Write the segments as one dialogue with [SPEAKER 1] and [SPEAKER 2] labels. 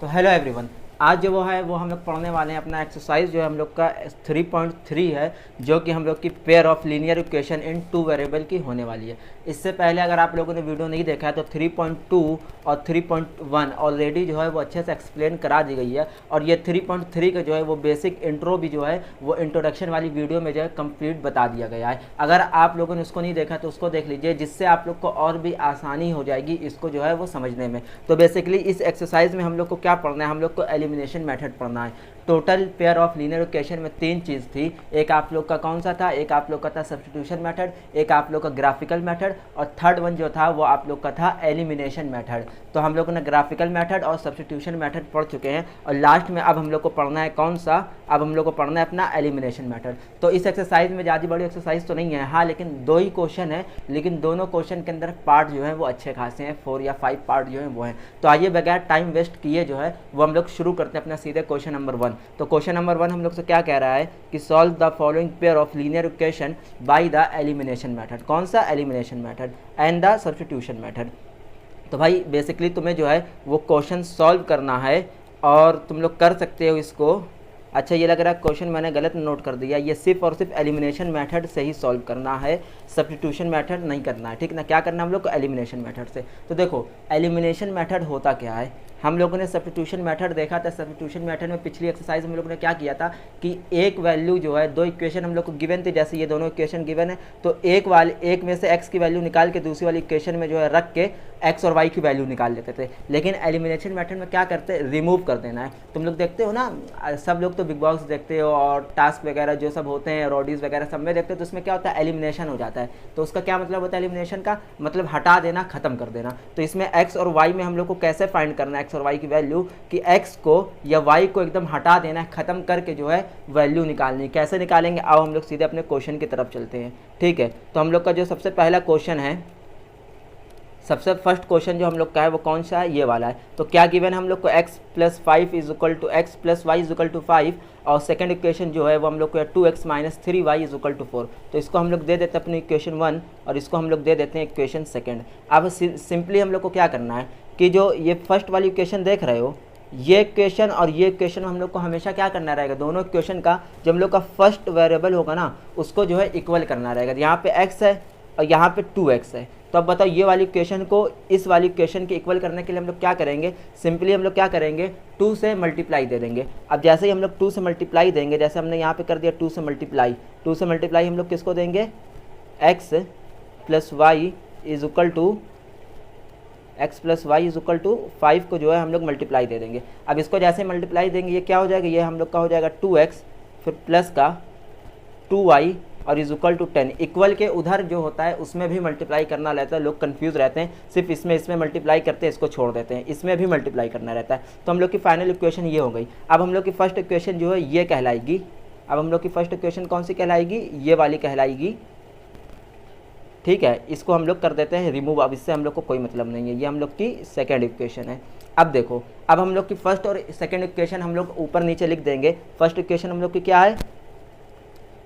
[SPEAKER 1] तो hello everyone, आज जो वो हम लोग पढ़ने वाले हैं अपना एक्सरसाइज जो है हम लोग का 3.3 है, जो कि हम लोग की pair of linear equation in two variable की होने वाली है। इससे पहले अगर आप लोगों ने वीडियो नहीं देखा है तो 3.2 और 3.1 ऑलरेडी जो है वो अच्छे से एक्सप्लेन करा दी गई है, और ये 3.3 का जो है वो बेसिक इंट्रो भी जो है वो इंट्रोडक्शन वाली वीडियो में जो है कंप्लीट बता दिया गया है। अगर आप लोगों ने उसको नहीं देखा तो उसको देख लीजिए, जिससे आप लोग को और भी आसानी हो जाएगी इसको जो है वो समझने में। तो बेसिकली इस एक्सरसाइज में हम लोग को क्या पढ़ना है, हम लोग को एलिमिनेशन मेथड पढ़ना है। Total pair of linear equation में तीन चीज़ थी, एक आप लोग का कौन सा था, एक आप लोग का था सब्स्टिट्यूशन मेथड, एक आप लोग का ग्राफिकल मेथड, और थर्ड वन जो था वो आप लोग का था एलिमिनेशन मेथड। तो हम लोगों ने ग्राफिकल मेथड और सब्स्टिट्यूशन मेथड पढ़ चुके हैं, और लास्ट में अब हम लोग को पढ़ना है कौन सा, अब हम लोग को पढ़ना है अपना एलिमिनेशन मेथड। तो इस एक्सरसाइज में ज़्यादा बड़ी एक्सरसाइज तो नहीं है, हाँ, लेकिन दो ही क्वेश्चन है, लेकिन दोनों क्वेश्चन के अंदर पार्ट जो है वो अच्छे खासे हैं, 4 या 5 पार्ट जो है वो हैं। तो आइए बगैर टाइम वेस्ट किए जो है वो हम लोग शुरू करते हैं अपना सीधे क्वेश्चन नंबर 1। तो क्वेश्चन नंबर 1 हम लोग से क्या कह रहा है कि solve the following pair of linear equation by the elimination method. कौन सा elimination method and the substitution method. तो भाई बेसिकली तुम्हें जो है वो क्वेश्चन सॉल्व करना है, और तुम लोग कर सकते हो इसको। अच्छा, ये लग रहा है क्वेश्चन मैंने गलत नोट कर दिया, ये सिर्फ और सिर्फ एलिमिनेशन मेथड से ही सॉल्व करना है, सब्स्टिट्यूशन मेथड नहीं करना है, ठीक ना। क्या करना है हम लोग को, एलिमिनेशन मेथड से। तो देखो एलिमिनेशन मेथड होता क्या है, हम लोगों ने सब्स्टिट्यूशन मेथड देखा था। सब्स्टिट्यूशन मेथड में पिछली एक्सरसाइज हम लोगों ने क्या किया था कि एक वैल्यू जो है, दो इक्वेशन हम लोग को गिवन थी, जैसे ये दोनों इक्वेशन गिवन है, तो एक में से x की वैल्यू निकाल के दूसरी वाली इक्वेशन में जो है रख के x और y की वैल्यू निकाल लेते थे। लेकिन एलिमिनेशन मेथड में क्या करते हैं, रिमूव कर देना है। तुम लोग देखते हो ना, सब लोग तो बिग बॉस देखते हो और टास्क वगैरह जो सब होते हैं, रोडीज वगैरह सब में देखते हो, तो उसमें क्या होता है, एलिमिनेशन हो जाता है। तो उसका क्या मतलब होता है, एलिमिनेशन का मतलब हटा देना, खत्म कर देना। तो इसमें x और y में हम लोग को कैसे फाइंड करना है, x और y की वैल्यू, कि x को या y को एकदम हटा देना है, खत्म करके जो है वैल्यू निकालनी। कैसे निकालेंगे, आओ हम लोग सीधे अपने क्वेश्चन की तरफ चलते हैं, ठीक है। तो हम लोग का जो सबसे पहला क्वेश्चन है, सबसे फर्स्ट क्वेश्चन जो हम लोग का है वो कौन सा है, ये वाला है। तो क्या गिवन हम लोग को x + 5 is equal to x + y is equal to 5, और सेकंड इक्वेशन जो है वो हम लोग को 2x - 3y is equal to 4। तो इसको हम लोग दे देते हैं अपनी इक्वेशन 1, और इसको हम लोग दे देते हैं इक्वेशन सेकंड। अब सिंपली हम लोग को क्या करना है कि जो ये फर्स्ट वाली इक्वेशन देख रहे हो, ये इक्वेशन और ये इक्वेशन हम लोग को हमेशा क्या करना रहेगा, दोनों इक्वेशन का जो हम लोग का फर्स्ट वेरिएबल होगा ना, उसको जो है इक्वल करना रहेगा। यहाँ पे x है और यहाँ पे 2x है। तो अब बताओ ये वाली इक्वेशन को इस वाली इक्वेशन के इक्वल करने के लिए हम लोग क्या करेंगे, सिंपली हम लोग क्या करेंगे, 2 से मल्टीप्लाई दे देंगे। अब जैसे ही हम लोग 2 से मल्टीप्लाई देंगे, जैसे हमने यहाँ पे कर दिया 2 से मल्टीप्लाई, 2 से मल्टीप्लाई हम लोग किसको देंगे, x + y is equal to x + y is equal to 5 को जो है हम लोग मल्टीप्लाई दे देंगे। अब इसको जैसे मल्टीप्लाई देंगे, ये क्या हो जाएगा, ये हम लोग का हो जाएगा 2x, फिर प्लस का 2y और इज इक्वल टू 10। इक्वल के उधर जो होता है उसमें भी मल्टीप्लाई करना रहता है, लोग कंफ्यूज रहते हैं, सिर्फ इसमें मल्टीप्लाई करते हैं, इसको छोड़ देते हैं, इसमें भी मल्टीप्लाई करना रहता है। तो हम लोग की फाइनल इक्वेशन ये हो गई। अब हम लोग की फर्स्ट इक्वेशन जो है ये कहलाएगी, अब हम लोग की फर्स्ट इक्वेशन कौन सी कहलाएगी, ये वाली कहलाएगी, ठीक है। इसको हम लोग कर देते हैं रिमूव, अब इससे हम लोग को कोई मतलब नहीं है, ये हम लोग की सेकेंड इक्वेशन है। अब देखो, अब हम लोग की फर्स्ट और सेकेंड इक्वेशन हम लोग ऊपर नीचे लिख देंगे। फर्स्ट इक्वेशन हम लोग की क्या है,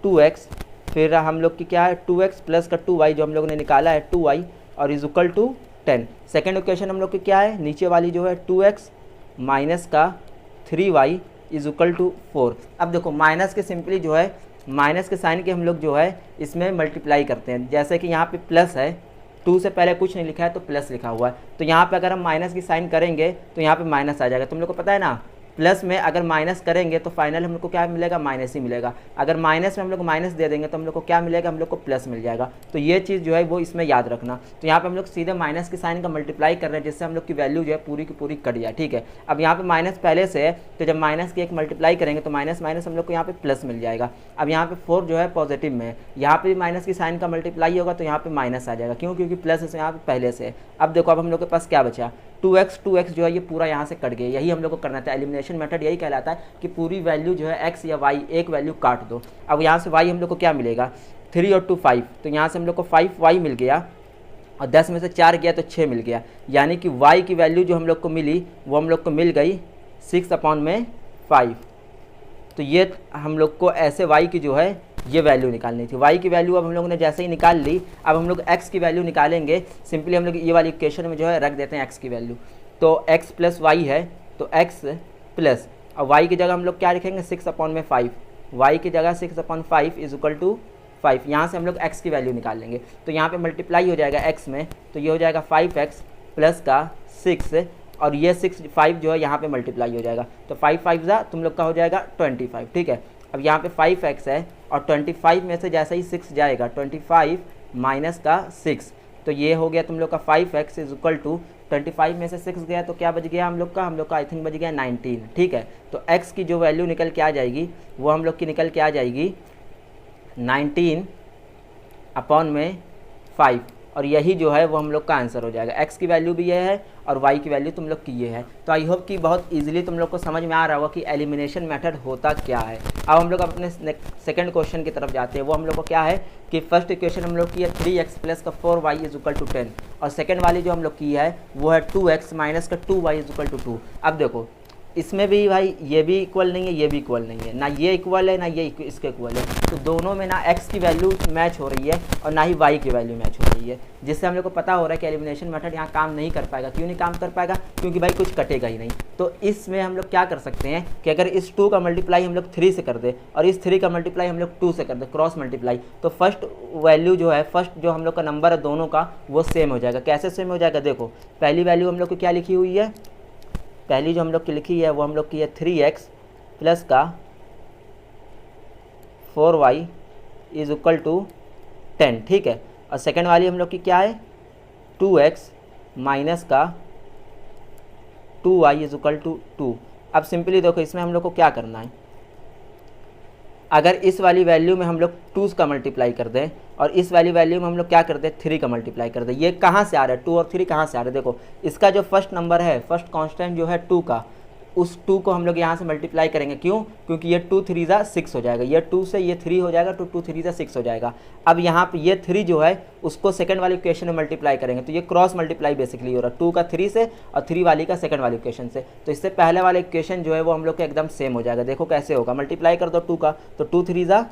[SPEAKER 1] 2x, फिर हम लोग की क्या है, 2x प्लस का 2y जो हम लोग ने निकाला है 2y और is equal to 10। Second equation हम लोग की क्या है, नीचे वाली जो है 2x माइनस का 3y इज इक्वल टू 4। अब देखो माइनस के सिंपली जो है, माइनस के साइन के हम लोग जो है इसमें मल्टीप्लाई करते हैं। जैसे कि यहाँ पे प्लस है, 2 से पहले कुछ नहीं लिखा है तो प्लस लिखा हुआ है, तो यहाँ पे अगर हम माइनस की साइन करेंगे तो यहाँ पे माइनस आ जाएगा। तुम लोग को पता है ना, प्लस में अगर माइनस करेंगे तो फाइनल हम लोग को क्या मिलेगा, माइनस ही मिलेगा। अगर माइनस में हम लोग माइनस दे देंगे तो हम लोग को क्या मिलेगा, हम लोग को प्लस मिल जाएगा। तो ये चीज़ जो है वो इसमें याद रखना। तो यहाँ पे हम लोग सीधे माइनस की साइन का मल्टीप्लाई कर रहे हैं, जिससे हम लोग की वैल्यू जो है पूरी की पूरी कट जाए, ठीक है। अब यहाँ पे माइनस पहले से है, तो जब माइनस की एक मल्टीप्लाई करेंगे तो माइनस माइनस हम लोग को यहाँ पे प्लस मिल जाएगा। अब यहाँ पे 4 जो है पॉजिटिव में है, यहाँ पे भी माइनस की साइन का मल्टीप्लाई होगा तो यहाँ पे माइनस आ जाएगा, क्यों, क्योंकि प्लस यहाँ पे पहले से है। अब देखो, अब हम लोग के पास क्या बचा, 2x जो है ये पूरा यहाँ से कट गया। यही हम लोग को करना था, एलिमिनेशन मेथड यही कहलाता है कि पूरी वैल्यू जो है x या y एक वैल्यू काट दो। अब यहाँ से y हम लोग को क्या मिलेगा, 3 और 2 5, तो यहाँ से हम लोग को 5y मिल गया, और 10 में से 4 गया तो 6 मिल गया। यानी कि y की वैल्यू जो हम लोग को मिली वो हम लोग को मिल गई 6/5। तो ये हम लोग को ऐसे y की जो है ये वैल्यू निकालनी थी। y की वैल्यू अब हम लोगों ने जैसे ही निकाल ली, अब हम लोग x की वैल्यू निकालेंगे। सिंपली हम लोग ये वाली इक्वेशन में जो है रख देते हैं x की वैल्यू। तो x + y है, तो x प्लस, और y की जगह हम लोग क्या लिखेंगे 6/5, y की जगह 6/5 इज इक्वल टू 5। यहाँ से हम लोग x की वैल्यू निकाल लेंगे, तो यहाँ पे मल्टीप्लाई हो जाएगा x में, तो ये हो जाएगा 5x प्लस का 6, और ये 5 जो है यहाँ पे मल्टीप्लाई हो जाएगा, तो 5 5 जा तुम लोग का हो जाएगा 25। ठीक है, अब यहाँ पे 5x है और 25 में से जैसे ही 6 जाएगा 25 माइनस का 6, तो ये हो गया तुम लोग का 5x इज इक्वल टू 25 में से 6 गया तो क्या बच गया हम लोग का आई थिंक बच गया 19। ठीक है, तो x की जो वैल्यू निकल के आ जाएगी वो हम लोग की निकल के आ जाएगी 19/5, और यही जो है वो हम लोग का आंसर हो जाएगा। x की वैल्यू भी ये है और y की वैल्यू तुम लोग की ये है। तो आई होप कि बहुत इजीली तुम लोग को समझ में आ रहा होगा कि एलिमिनेशन मेथड होता क्या है। अब हम लोग अपने सेकंड क्वेश्चन की तरफ जाते हैं। वो हम लोग को क्या है कि फर्स्ट इक्वेशन हम लोग की है 3x प्लस का 4y इज इक्वल टू 10, और सेकेंड वाली जो हम लोग की है वो है 2x माइनस का 2y इज इक्वल टू 2। अब देखो इसमें भी भाई ये भी इक्वल नहीं है, ये भी इक्वल नहीं है, ना ये इक्वल है ना ये इसके इक्वल है, तो दोनों में ना x की वैल्यू मैच हो रही है और ना ही y की वैल्यू मैच हो रही है, जिससे हम लोग को पता हो रहा है कि एलिमिनेशन मेथड यहाँ काम नहीं कर पाएगा। क्यों नहीं काम कर पाएगा? क्योंकि भाई कुछ कटेगा ही नहीं। तो इसमें हम लोग क्या कर सकते हैं कि अगर इस 2 का मल्टीप्लाई हम लोग 3 से कर दे और इस 3 का मल्टीप्लाई हम लोग 2 से कर दे, क्रॉस मल्टीप्लाई, तो फर्स्ट वैल्यू जो है, फर्स्ट जो हम लोग का नंबर है दोनों का वो सेम हो जाएगा। कैसे सेम हो जाएगा? देखो पहली वैल्यू हम लोग को क्या लिखी हुई है, पहली जो हम लोग की लिखी है वो हम लोग की है 3x प्लस का 4y इज इक्वल टू 10। ठीक है, और सेकंड वाली हम लोग की क्या है 2x माइनस का 2y इज इक्वल टू 2। अब सिंपली देखो इसमें हम लोग को क्या करना है, अगर इस वाली वैल्यू में हम लोग 2 का मल्टीप्लाई कर दें और इस वाली वैल्यू में हम लोग क्या कर दें 3 का मल्टीप्लाई कर दें, ये कहाँ से आ रहा है 2 और 3 कहाँ से आ रहा है? देखो इसका जो फर्स्ट नंबर है, फर्स्ट कांस्टेंट जो है 2 का, उस 2 को हम लोग यहाँ से मल्टीप्लाई करेंगे। क्यों? क्योंकि ये 2 3 जा 6 हो जाएगा, ये 2 से ये 3 हो जाएगा तो 2 3 जा 6 हो जाएगा। अब यहाँ पे ये 3 जो है उसको सेकंड वाली इक्वेशन में मल्टीप्लाई करेंगे, तो ये क्रॉस मल्टीप्लाई बेसिकली हो रहा है 2 का 3 से और 3 वाली का सेकंड वाली इक्वेशन से। तो इससे पहले वाला इक्वेशन जो है वो हम लोग का एकदम सेम हो जाएगा। देखो कैसे होगा, मल्टीप्लाई कर दो 2 का, तो 2 3 जा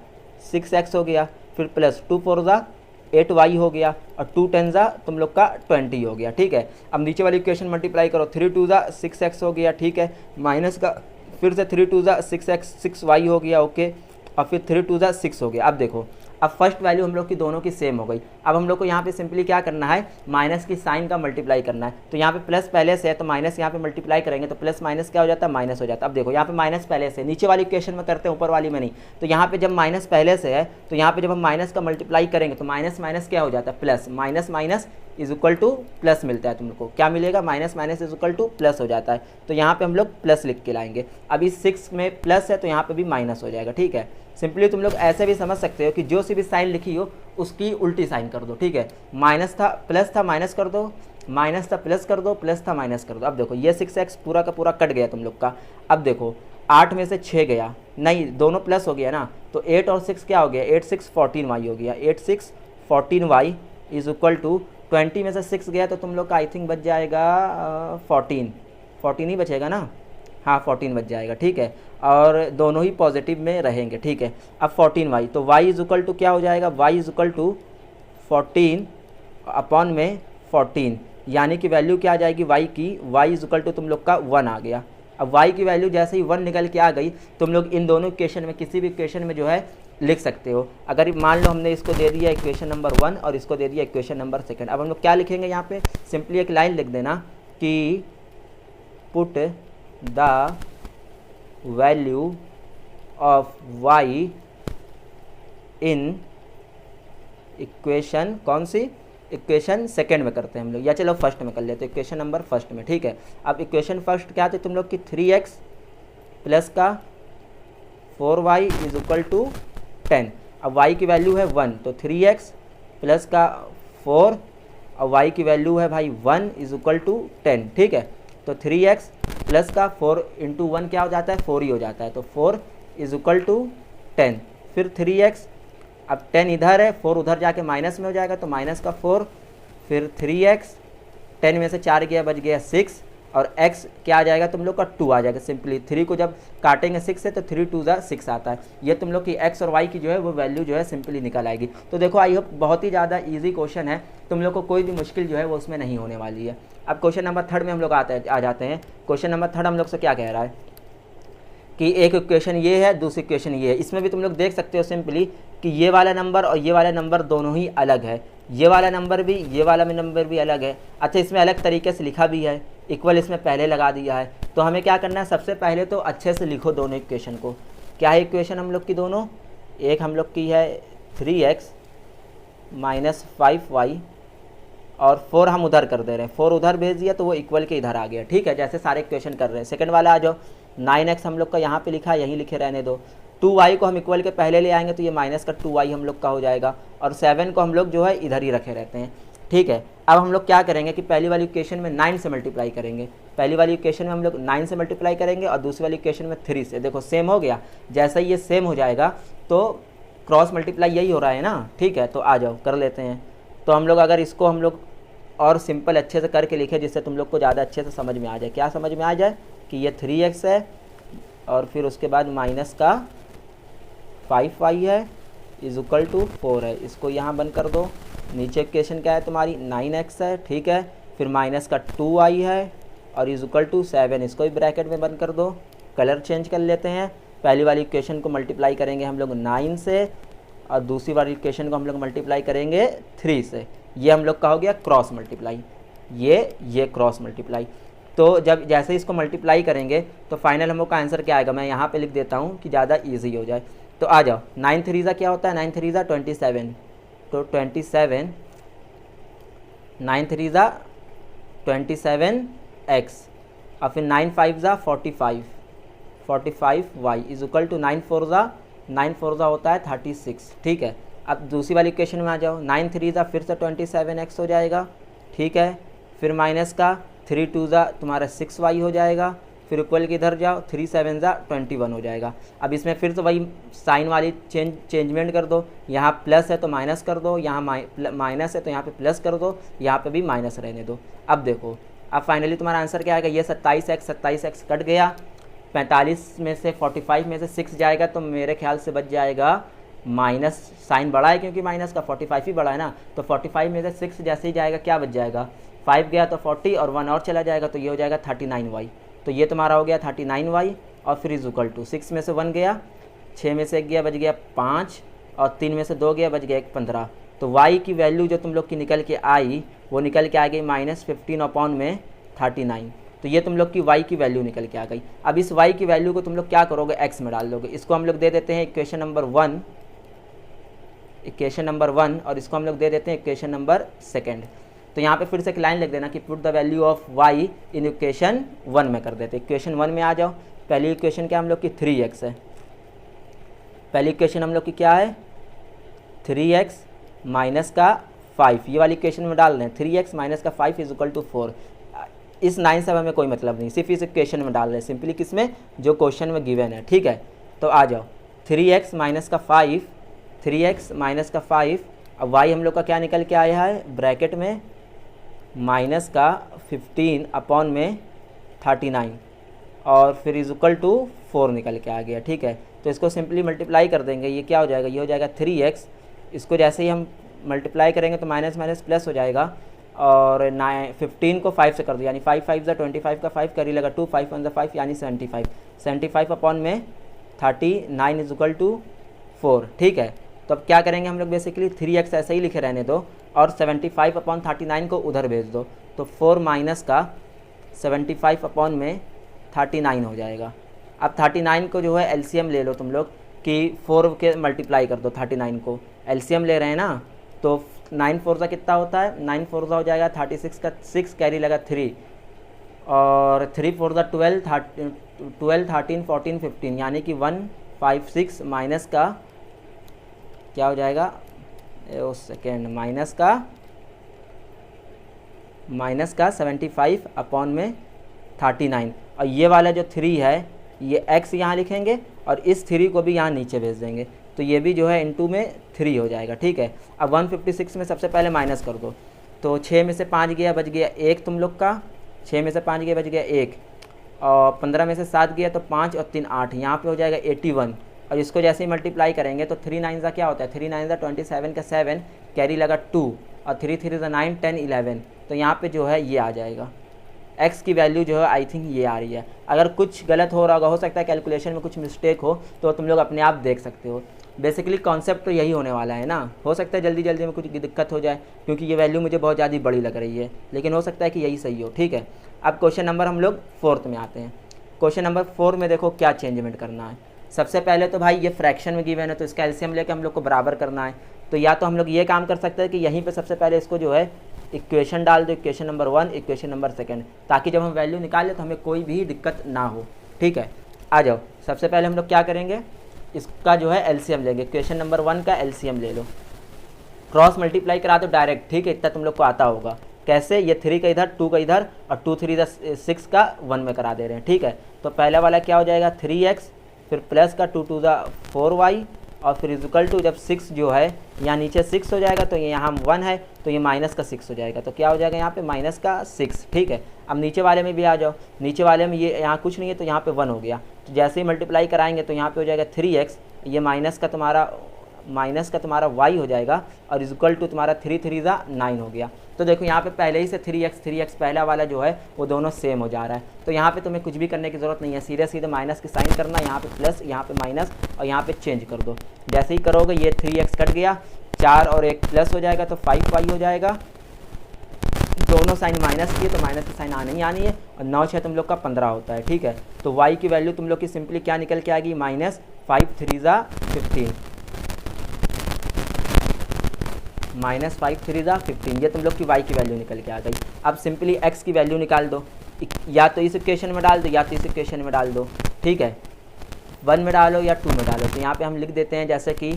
[SPEAKER 1] 6x हो गया, फिर प्लस 2 4 जा 8y हो गया, और 2 10 जा तुम लोग का 20 हो गया। ठीक है, अब नीचे वाली इक्वेशन मल्टीप्लाई करो, 3 2 जा 6x हो गया। ठीक है, माइनस का फिर से 3 2 जा 6x 6y हो गया। ओके, और फिर 3 2 जा 6 हो गया। अब देखो अब फर्स्ट वैल्यू हम लोग की दोनों की सेम हो गई। अब हम लोग को यहाँ पे सिंपली क्या करना है, माइनस की साइन का मल्टीप्लाई करना है। तो यहाँ पे प्लस पहले से है तो माइनस यहाँ पे मल्टीप्लाई करेंगे तो प्लस माइनस क्या हो जाता है, माइनस हो जाता है। अब देखो यहाँ पे माइनस पहले से, नीचे वाली इक्वेशन में करते हैं ऊपर वाली में नहीं, तो यहाँ पे जब माइनस पहले से है तो यहाँ पे जब हम माइनस का मल्टीप्लाई करेंगे तो माइनस माइनस क्या हो जाता है, plus, minus minus is equal two plus मिलता है। तुम लोग को क्या मिलेगा, minus minus is equal two plus हो जाता है। तो यहाँ पे हम लोग प्लस लिख के लाएंगे। अब इस 6 में प्लस है तो यहाँ पे भी माइनस हो जाएगा। ठीक है, सिंपली तुम लोग ऐसे भी समझ सकते हो कि जो सी भी साइन लिखी हो उसकी उल्टी साइन कर दो। ठीक है, माइनस था प्लस था माइनस कर दो, माइनस था प्लस कर दो, प्लस था माइनस कर दो। अब देखो ये 6x पूरा का पूरा कट गया तुम लोग का। अब देखो 8 में से 6 गया, नहीं दोनों प्लस हो गया ना, तो 8 और 6 क्या हो गया, 8 6 14y हो गया। 8 6 14y इज इक्वल टू 20 में से 6 गया तो तुम लोग का आई थिंक बच जाएगा 14 ही बचेगा ना, हाँ 14 बच जाएगा। ठीक है, और दोनों ही पॉजिटिव में रहेंगे। ठीक है, अब 14y, तो y इज इक्वल टू क्या हो जाएगा, y is equal to 14 upon में 14, यानी कि वैल्यू क्या आ जाएगी y की, y इज इक्वल टू तुम लोग का 1 आ गया। अब y की वैल्यू जैसे ही 1 निकल के आ गई, तुम लोग इन दोनों इक्वेशन में किसी भी इक्वेशन में जो है लिख सकते हो। अगर मान लो हमने इसको दे दिया इक्वेशन नंबर 1 और इसको दे दिया इक्वेशन नंबर 2, अब हम लोग क्या लिखेंगे यहाँ पे, सिंपली एक लाइन लिख देना कि put the value of y in equation, कौन सी इक्वेशन सेकंड में करते हैं हम लोग, या चलो फर्स्ट में कर लेते हैं, इक्वेशन नंबर फर्स्ट में। ठीक है, अब इक्वेशन फर्स्ट क्या थे तुम लोग की 3x प्लस का 4y इज इक्वल टू 10। अब y की वैल्यू है 1, तो 3x प्लस का 4 और y की वैल्यू है भाई 1 इज इक्वल टू 10। ठीक है, तो 3x प्लस का 4 इंटू 1 क्या हो जाता है, 4 ही हो जाता है, तो 4 इज इक्वल टू 10। फिर 3x, अब 10 इधर है, 4 उधर जाके माइनस में हो जाएगा तो माइनस का 4, फिर 3x, 10 में से 4 गया बच गया 6, और x क्या आ जाएगा तुम लोग का 2 आ जाएगा। सिंपली 3 को जब काटेंगे 6 से तो 3 2 ज़ा 6 आता है। ये तुम लोग की x और y की जो है वो वैल्यू जो है सिंपली निकल आएगी। तो देखो आई होप बहुत ही ज़्यादा ईजी क्वेश्चन है, तुम लोग को कोई भी मुश्किल जो है वो उसमें नहीं होने वाली है। अब क्वेश्चन नंबर 3 में हम लोग आ जाते हैं। क्वेश्चन नंबर 3 हम लोग से क्या कह रहा है कि एक इक्वेशन ये है, दूसरी इक्वेशन ये है। इसमें भी तुम लोग देख सकते हो सिंपली कि ये वाला नंबर और ये वाला नंबर दोनों ही अलग है, ये वाला नंबर भी ये वाला नंबर भी अलग है। अच्छा, इसमें अलग तरीके से लिखा भी है, इक्वल इसमें पहले लगा दिया है। तो हमें क्या करना है, सबसे पहले तो अच्छे से लिखो दोनों इक्वेशन को। क्या है इक्वेशन हम लोग की दोनों, एक हम लोग की है 3x माइनस 5y और 4 हम उधर कर दे रहे हैं, 4 उधर भेज दिया तो वो इक्वल के इधर आ गया। ठीक है, जैसे सारे इक्वेशन कर रहे हैं। सेकंड वाला आ जाओ, 9x हम लोग का यहाँ पे लिखा है, यहीं लिखे रहने दो। 2y को हम इक्वल के पहले ले आएंगे तो ये माइनस का 2y हम लोग का हो जाएगा, और 7 को हम लोग जो है इधर ही रखे रहते हैं। ठीक है, अब हम लोग क्या करेंगे कि पहली वाली इक्वेशन में 9 से मल्टीप्लाई करेंगे। पहली वाली इक्वेशन में हम लोग 9 से मल्टीप्लाई करेंगे और दूसरी वाली इक्वेशन में 3 से। देखो सेम हो गया, जैसा ही ये सेम हो जाएगा तो क्रॉस मल्टीप्लाई यही हो रहा है ना। ठीक है, तो आ जाओ कर लेते हैं। तो हम लोग अगर इसको हम लोग और सिंपल अच्छे से करके लिखे जिससे तुम लोग को ज़्यादा अच्छे से समझ में आ जाए। क्या समझ में आ जाए कि ये 3x है और फिर उसके बाद माइनस का 5y है इज इक्वल टू 4 है। इसको यहाँ बंद कर दो। नीचे इक्वेशन क्या है तुम्हारी 9x है। ठीक है, फिर माइनस का 2y है और इज इक्वल टू 7, इसको भी ब्रैकेट में बंद कर दो। कलर चेंज कर लेते हैं। पहली वाली इक्वेशन को मल्टीप्लाई करेंगे हम लोग 9 से और दूसरी वाली इक्वेशन को हम लोग मल्टीप्लाई करेंगे 3 से। ये हम लोग का हो गया क्रॉस मल्टीप्लाई, ये क्रॉस मल्टीप्लाई। तो जब जैसे इसको मल्टीप्लाई करेंगे तो फाइनल हम लोग का आंसर क्या आएगा, मैं यहाँ पे लिख देता हूँ कि ज़्यादा इजी हो जाए। तो आ जाओ, 9 3 क्या होता है, 9 3 27, तो 27, 9 3 27x और फिर 9 5 45y इज इक्वल टू 9 4 होता है 36। ठीक है, अब दूसरी वाली इक्वेशन में आ जाओ, 9 3 फिर से 27x हो जाएगा। ठीक है, फिर माइनस का 3 2 तुम्हारा 6y हो जाएगा। फिर इक्वल के इधर जाओ, 3 7 21 हो जाएगा। अब इसमें फिर से वही साइन वाली चेंजमेंट कर दो, यहाँ प्लस है तो माइनस कर दो, यहाँ माइनस है तो यहाँ पे प्लस कर दो, यहाँ पे भी माइनस रहने दो। अब देखो, अब फाइनली तुम्हारा आंसर क्या आएगा, ये 27x कट गया। 45 में से 45 में से 6 जाएगा तो मेरे ख्याल से बच जाएगा माइनस, साइन बड़ा है क्योंकि माइनस का 45 ही बड़ा है ना। तो 45 में से 6 जैसे ही जाएगा क्या बच जाएगा, 5 गया तो 40 और 1 और चला जाएगा तो ये हो जाएगा 39y। तो ये तुम्हारा हो गया 39y और फिर इज इक्वल टू 6 में से 1 गया, 6 में से 1 गया बच गया 5 और 3 में से 2 गया बच गया 15। तो y की वैल्यू जो तुम लोग की निकल के आई वो निकल के आ गई -15/39। तो ये तुम लोग की y की वैल्यू निकल के आ गई। अब इस y की वैल्यू को तुम लोग क्या करोगे, x में डाल दोगे। इसको हम लोग दे देते हैं इक्वेशन नंबर 1 और इसको हम लोग दे देते हैं इक्वेशन नंबर 2। तो यहाँ पे फिर से एक लाइन लिख देना कि put the value of y in equation 1 में कर देते। इक्वेशन 1 में आ जाओ। पहली इक्वेशन क्या हम लोग की 3x है। पहली इक्वेशन हम लोग की क्या है 3x माइनस का 5, ये वाली इक्वेशन में डाल रहे हैं। 3x माइनस का 5 इज इक्वल टू 4। इस 9 से हमें कोई मतलब नहीं, सिर्फ इस इक्वेशन में डाल रहे हैं, सिंपली किसमें, जो क्वेश्चन में गिवन है। ठीक है, तो आ जाओ 3x माइनस का 5 अब y हम लोग का क्या निकल के आया है ब्रैकेट में माइनस का 15/39 और फिर इज इक्वल टू 4 निकल के आ गया। ठीक है, तो इसको सिंपली मल्टीप्लाई कर देंगे, ये क्या हो जाएगा, ये हो जाएगा 3x। इसको जैसे ही हम मल्टीप्लाई करेंगे तो माइनस माइनस प्लस हो जाएगा और 15 को 5 से कर दो, यानी 5 5 25 का 5 कर ही लगा 2 5 1 5 यानी 75/39 इज इक्वल टू 4। ठीक है, तो अब क्या करेंगे हम लोग, बेसिकली 3x ऐसे ही लिखे रहने दो और 75/39 को उधर भेज दो। तो 4 माइनस का 75/39 हो जाएगा। अब 39 को जो है एलसीएम ले लो तुम लोग कि 4 के मल्टीप्लाई कर दो। 39 को एलसीएम ले रहे हैं ना, तो 9 4 कितना होता है, 9 4 हो जाएगा 36 का 6 कैरी लगा 3 और 3 4 12 13 14 15 यानी कि 156 माइनस का क्या हो जाएगा, सेकेंड माइनस का 75/39 और ये वाला जो 3 है ये x यहाँ लिखेंगे और इस 3 को भी यहाँ नीचे भेज देंगे तो ये भी जो है इनटू में 3 हो जाएगा। ठीक है, अब 156 में सबसे पहले माइनस कर दो, तो 6 में से 5 गया बच गया 1 तुम लोग का, 6 में से 5 गया, बच गया 1, और 15 में से 7 गया तो 5 और 3 8, यहाँ पे हो जाएगा 81। और इसको जैसे ही मल्टीप्लाई करेंगे तो 3 9 का क्या होता है, 3 9 का 27 का 7, कैरी लगा 2, और 3 3 9 10 11, तो यहाँ पे जो है ये आ जाएगा x की वैल्यू जो है आई थिंक ये आ रही है। अगर कुछ गलत हो रहा होगा, हो सकता है कैलकुलेशन में कुछ मिस्टेक हो, तो तुम लोग अपने आप देख सकते हो। बेसिकली कॉन्सेप्ट तो यही होने वाला है ना। हो सकता है जल्दी जल्दी में कुछ दिक्कत हो जाए, क्योंकि ये वैल्यू मुझे बहुत ज़्यादा बड़ी लग रही है, लेकिन हो सकता है कि यही सही हो। ठीक है, अब क्वेश्चन नंबर हम लोग 4 में आते हैं। क्वेश्चन नंबर 4 में देखो क्या चेंजमेंट करना है। सबसे पहले तो भाई ये फ्रैक्शन में गिवन है, तो इसका एलसीएम लेके हम लोग को बराबर करना है। तो या तो हम लोग ये काम कर सकते हैं कि यहीं पे सबसे पहले इसको जो है इक्वेशन डाल दो, इक्वेशन नंबर 1, इक्वेशन नंबर 2, ताकि जब हम वैल्यू निकालें तो हमें कोई भी दिक्कत ना हो। ठीक है, आ जाओ। सबसे पहले हम लोग क्या करेंगे, इसका जो है एलसीएम लेंगे। इक्वेशन नंबर 1 का एलसीएम ले लो, क्रॉस मल्टीप्लाई करा दो डायरेक्ट। ठीक है, इतना तुम लोग को आता होगा। कैसे, ये 3 का इधर, 2 का इधर, और 2 3 6 का 1 में करा दे रहे हैं। ठीक है, तो पहला वाला क्या हो जाएगा 3x, फिर प्लस का 2 2 4y, और फिर इक्वल टू जब 6 जो है यहाँ नीचे 6 हो जाएगा, तो ये यहाँ 1 है तो ये माइनस का 6 हो जाएगा, तो क्या हो जाएगा यहाँ पे माइनस का 6। ठीक है, अब नीचे वाले में भी आ जाओ। नीचे वाले में ये यहाँ कुछ नहीं है तो यहाँ पे 1 हो गया, तो जैसे ही मल्टीप्लाई कराएंगे तो यहाँ पे हो जाएगा 3x, ये माइनस का तुम्हारा y हो जाएगा, और इक्वल टू तुम्हारा 3 3 9 हो गया। तो देखो यहाँ पे पहले ही से 3x पहला वाला जो है वो दोनों सेम हो जा रहा है, तो यहाँ पे तुम्हें कुछ भी करने की ज़रूरत नहीं है, सीधे सीधे माइनस की साइन करना, यहाँ पे प्लस, यहाँ पे माइनस, और यहाँ पे चेंज कर दो। जैसे ही करोगे ये 3x कट गया, 4 और 1 प्लस हो जाएगा तो 5y हो जाएगा। दोनों साइन माइनस की, तो माइनस की साइन आनी ही आनी है, और 9 6 तुम लोग का 15 होता है। ठीक है, तो y की वैल्यू तुम लोग की सिंपली क्या निकल के आएगी, -5 3 15, -5 3 15, ये तुम लोग की y की वैल्यू निकल के आ गई। अब सिंपली x की वैल्यू निकाल दो, या तो इस इक्वेशन में डाल दो या तो इस इक्वेशन में डाल दो। ठीक है, 1 में डालो या 2 में डालो। तो यहाँ पे हम लिख देते हैं जैसे कि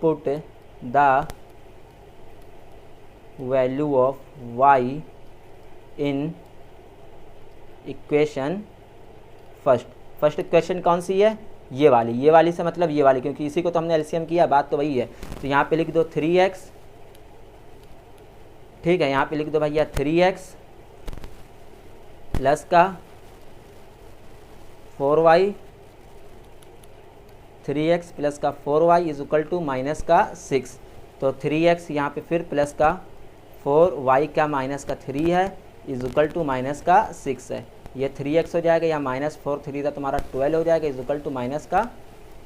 [SPEAKER 1] put the value of y in equation first equation कौन सी है, ये वाली से मतलब ये वाली, क्योंकि इसी को तो हमने एलसीएम किया, बात तो वही है। तो यहाँ पे लिख दो 3x। ठीक है, यहाँ पे लिख दो भैया 3x प्लस का 4y, 3x प्लस का 4y is equal to minus का 6। तो 3x यहाँ पे फिर प्लस का 4y का माइनस का 3 है इज इक्वल टू माइनस का 6 है। ये 3x हो जाएगा, या -4 3 का तुम्हारा 12 हो जाएगा इज इक्वल टू माइनस का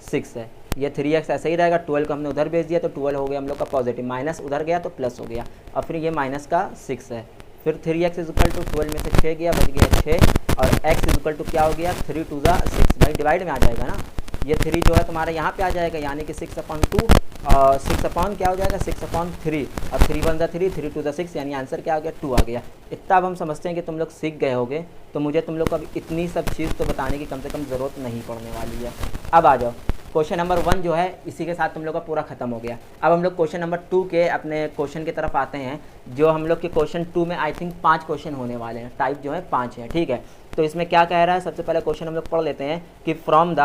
[SPEAKER 1] 6 है। ये 3x ऐसे ही रहेगा, 12 को हमने उधर भेज दिया तो 12 हो गया हम लोग का पॉजिटिव, माइनस उधर गया तो प्लस हो गया, और फिर ये माइनस का 6 है। फिर 3x इज इक्वल टू 12 में से 6 गया, बच गया 6, और x इज इक्वल टू क्या हो गया 3 2 6, भाई डिवाइड में आ जाएगा ना। ये 3 जो है तुम्हारा यहाँ पे आ जाएगा, यानी कि 6/2, और 6 अपॉन क्या हो जाएगा 6/3, और 3 1 3 3 2 6, यानी आंसर क्या आ गया 2 आ गया। इतना अब हम समझते हैं कि तुम लोग सीख गए होगे, तो मुझे तुम लोग को अब इतनी सब चीज़ तो बताने की कम से कम ज़रूरत नहीं पड़ने वाली है। अब आ जाओ, क्वेश्चन नंबर 1 जो है इसी के साथ तुम लोग का पूरा खत्म हो गया। अब हम लोग क्वेश्चन नंबर 2 के अपने क्वेश्चन की तरफ आते हैं, जो हम लोग के क्वेश्चन 2 में आई थिंक 5 क्वेश्चन होने वाले हैं, टाइप जो है 5 है। ठीक है, तो इसमें क्या कह रहा है, सबसे पहले क्वेश्चन हम लोग पढ़ लेते हैं कि from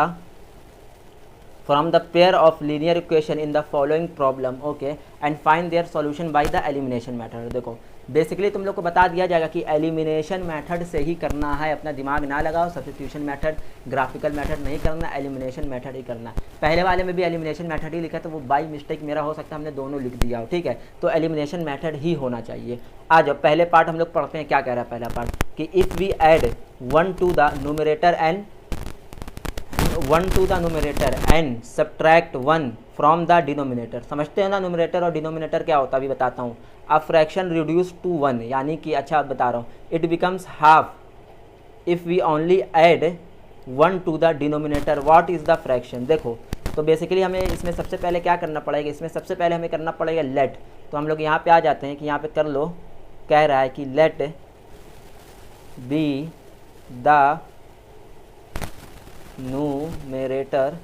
[SPEAKER 1] the pair of linear equation in the following problem, okay, and find their solution by the elimination method. देखो बेसिकली तुम लोग को बता दिया जाएगा कि एलिमिनेशन मेथड से ही करना है, अपना दिमाग ना लगाओ, सब्स्टिट्यूशन मेथड ग्राफिकल मेथड नहीं करना, एलिमिनेशन मेथड ही करना है। पहले वाले में भी एलिमिनेशन मेथड ही लिखा, तो वो बाई मिस्टेक मेरा हो सकता है हमने दोनों लिख दिया हो। ठीक है, तो एलिमिनेशन मेथड ही होना चाहिए। आ जाओ पहले पार्ट हम लोग पढ़ते हैं, क्या कह रहा है पहला पार्ट कि if we add 1 to the numerator and subtract 1 from the denominator. समझते हैं ना न्यूमरेटर और डिनोमिनेटर क्या होता है, अभी बताता हूँ। अ फ्रैक्शन रिड्यूस टू 1, यानी कि अच्छा बता रहा हूँ, it becomes half if we only add 1 to the denominator. What is the fraction. देखो तो बेसिकली हमें इसमें सबसे पहले क्या करना पड़ेगा, इसमें सबसे पहले हमें करना पड़ेगा लेट। तो हम लोग यहाँ पे आ जाते हैं कि यहाँ पे कर लो, कह रहा है कि let be the numerator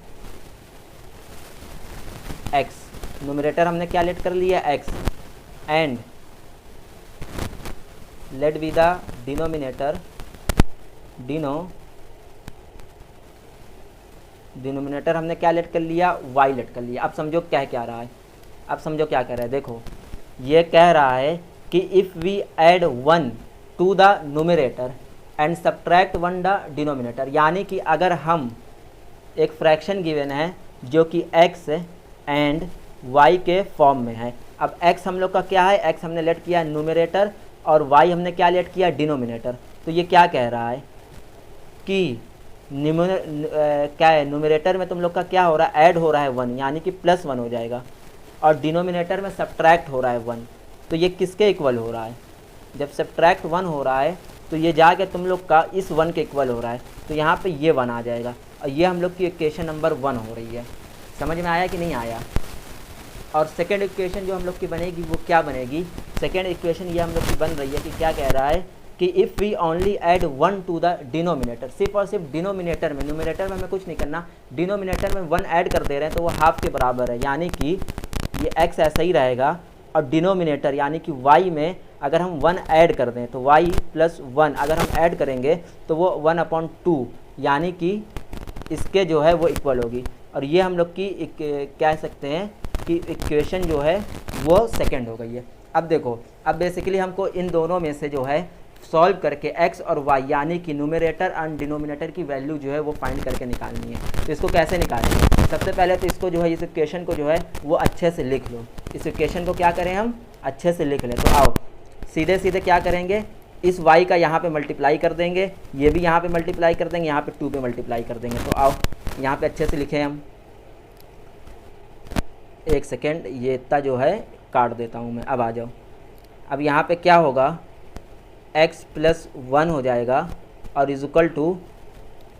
[SPEAKER 1] x, numerator हमने क्या लेट कर लिया x, and let be the denominator, denominator हमने क्या लेट कर लिया y लेट कर लिया। अब समझो क्या रहा है, अब समझो क्या कह रहा है। देखो ये कह रहा है कि if we add 1 to the numerator and subtract 1 the denominator. यानी कि अगर हम एक फ्रैक्शन गिवन है जो कि x एंड y के फॉर्म में है। अब x हम लोग का क्या है, x हमने लेट किया न्यूमरेटर और y हमने क्या लेट किया डिनोमिनेटर। तो ये क्या कह रहा है कि क्या है न्यूमरेटर में तुम लोग का क्या हो रहा है, ऐड हो रहा है 1 यानी कि +1 हो जाएगा, और डिनोमिनेटर में सब्ट्रैक्ट हो रहा है 1। तो ये किसके इक्वल हो रहा है, जब सब्ट्रैक्ट 1 हो रहा है तो ये जाके तुम लोग का इस 1 के इक्वल हो रहा है, तो यहाँ पे ये 1 आ जाएगा और ये हम लोग की इक्वेशन नंबर 1 हो रही है। समझ में आया कि नहीं आया। और सेकेंड इक्वेशन जो हम लोग की बनेगी वो क्या बनेगी, सेकेंड इक्वेशन ये हम लोग की बन रही है कि क्या कह रहा है कि if we only add 1 to the denominator, सिर्फ और सिर्फ डिनोमिनेटर में, न्यूमरेटर में हमें कुछ नहीं करना, डिनोमिनेटर में 1 ऐड कर दे रहे हैं तो वो हाफ के बराबर है, यानी कि ये x ऐसा ही रहेगा। और डिनोमिनेटर यानी कि y में अगर हम 1 ऐड कर दें तो y + 1 अगर हम ऐड करेंगे तो वो 1/2 यानी कि इसके जो है वो इक्वल होगी। और ये हम लोग की कह सकते हैं कि इक्वेशन जो है वो सेकंड हो गई है। अब देखो, अब बेसिकली हमको इन दोनों में से जो है सॉल्व करके x और y यानी कि न्यूमरेटर और डिनोमिनेटर की वैल्यू जो है वो फाइंड करके निकालनी है। तो इसको कैसे निकालेंगे, सबसे पहले तो इसको जो है इस इक्वेशन को जो है वो अच्छे से लिख लो। इस इक्वेशन को क्या करें हम अच्छे से लिख लें। तो आओ सीधे सीधे क्या करेंगे, इस y का यहाँ पे मल्टीप्लाई कर देंगे, ये भी यहाँ पे मल्टीप्लाई कर देंगे, यहाँ पे 2 पे मल्टीप्लाई कर देंगे। तो आओ यहाँ पे अच्छे से लिखें हम। एक सेकेंड, ये इतना जो है काट देता हूँ मैं। अब आ जाओ, अब यहाँ पे क्या होगा, x + 1 हो जाएगा और इक्वल टू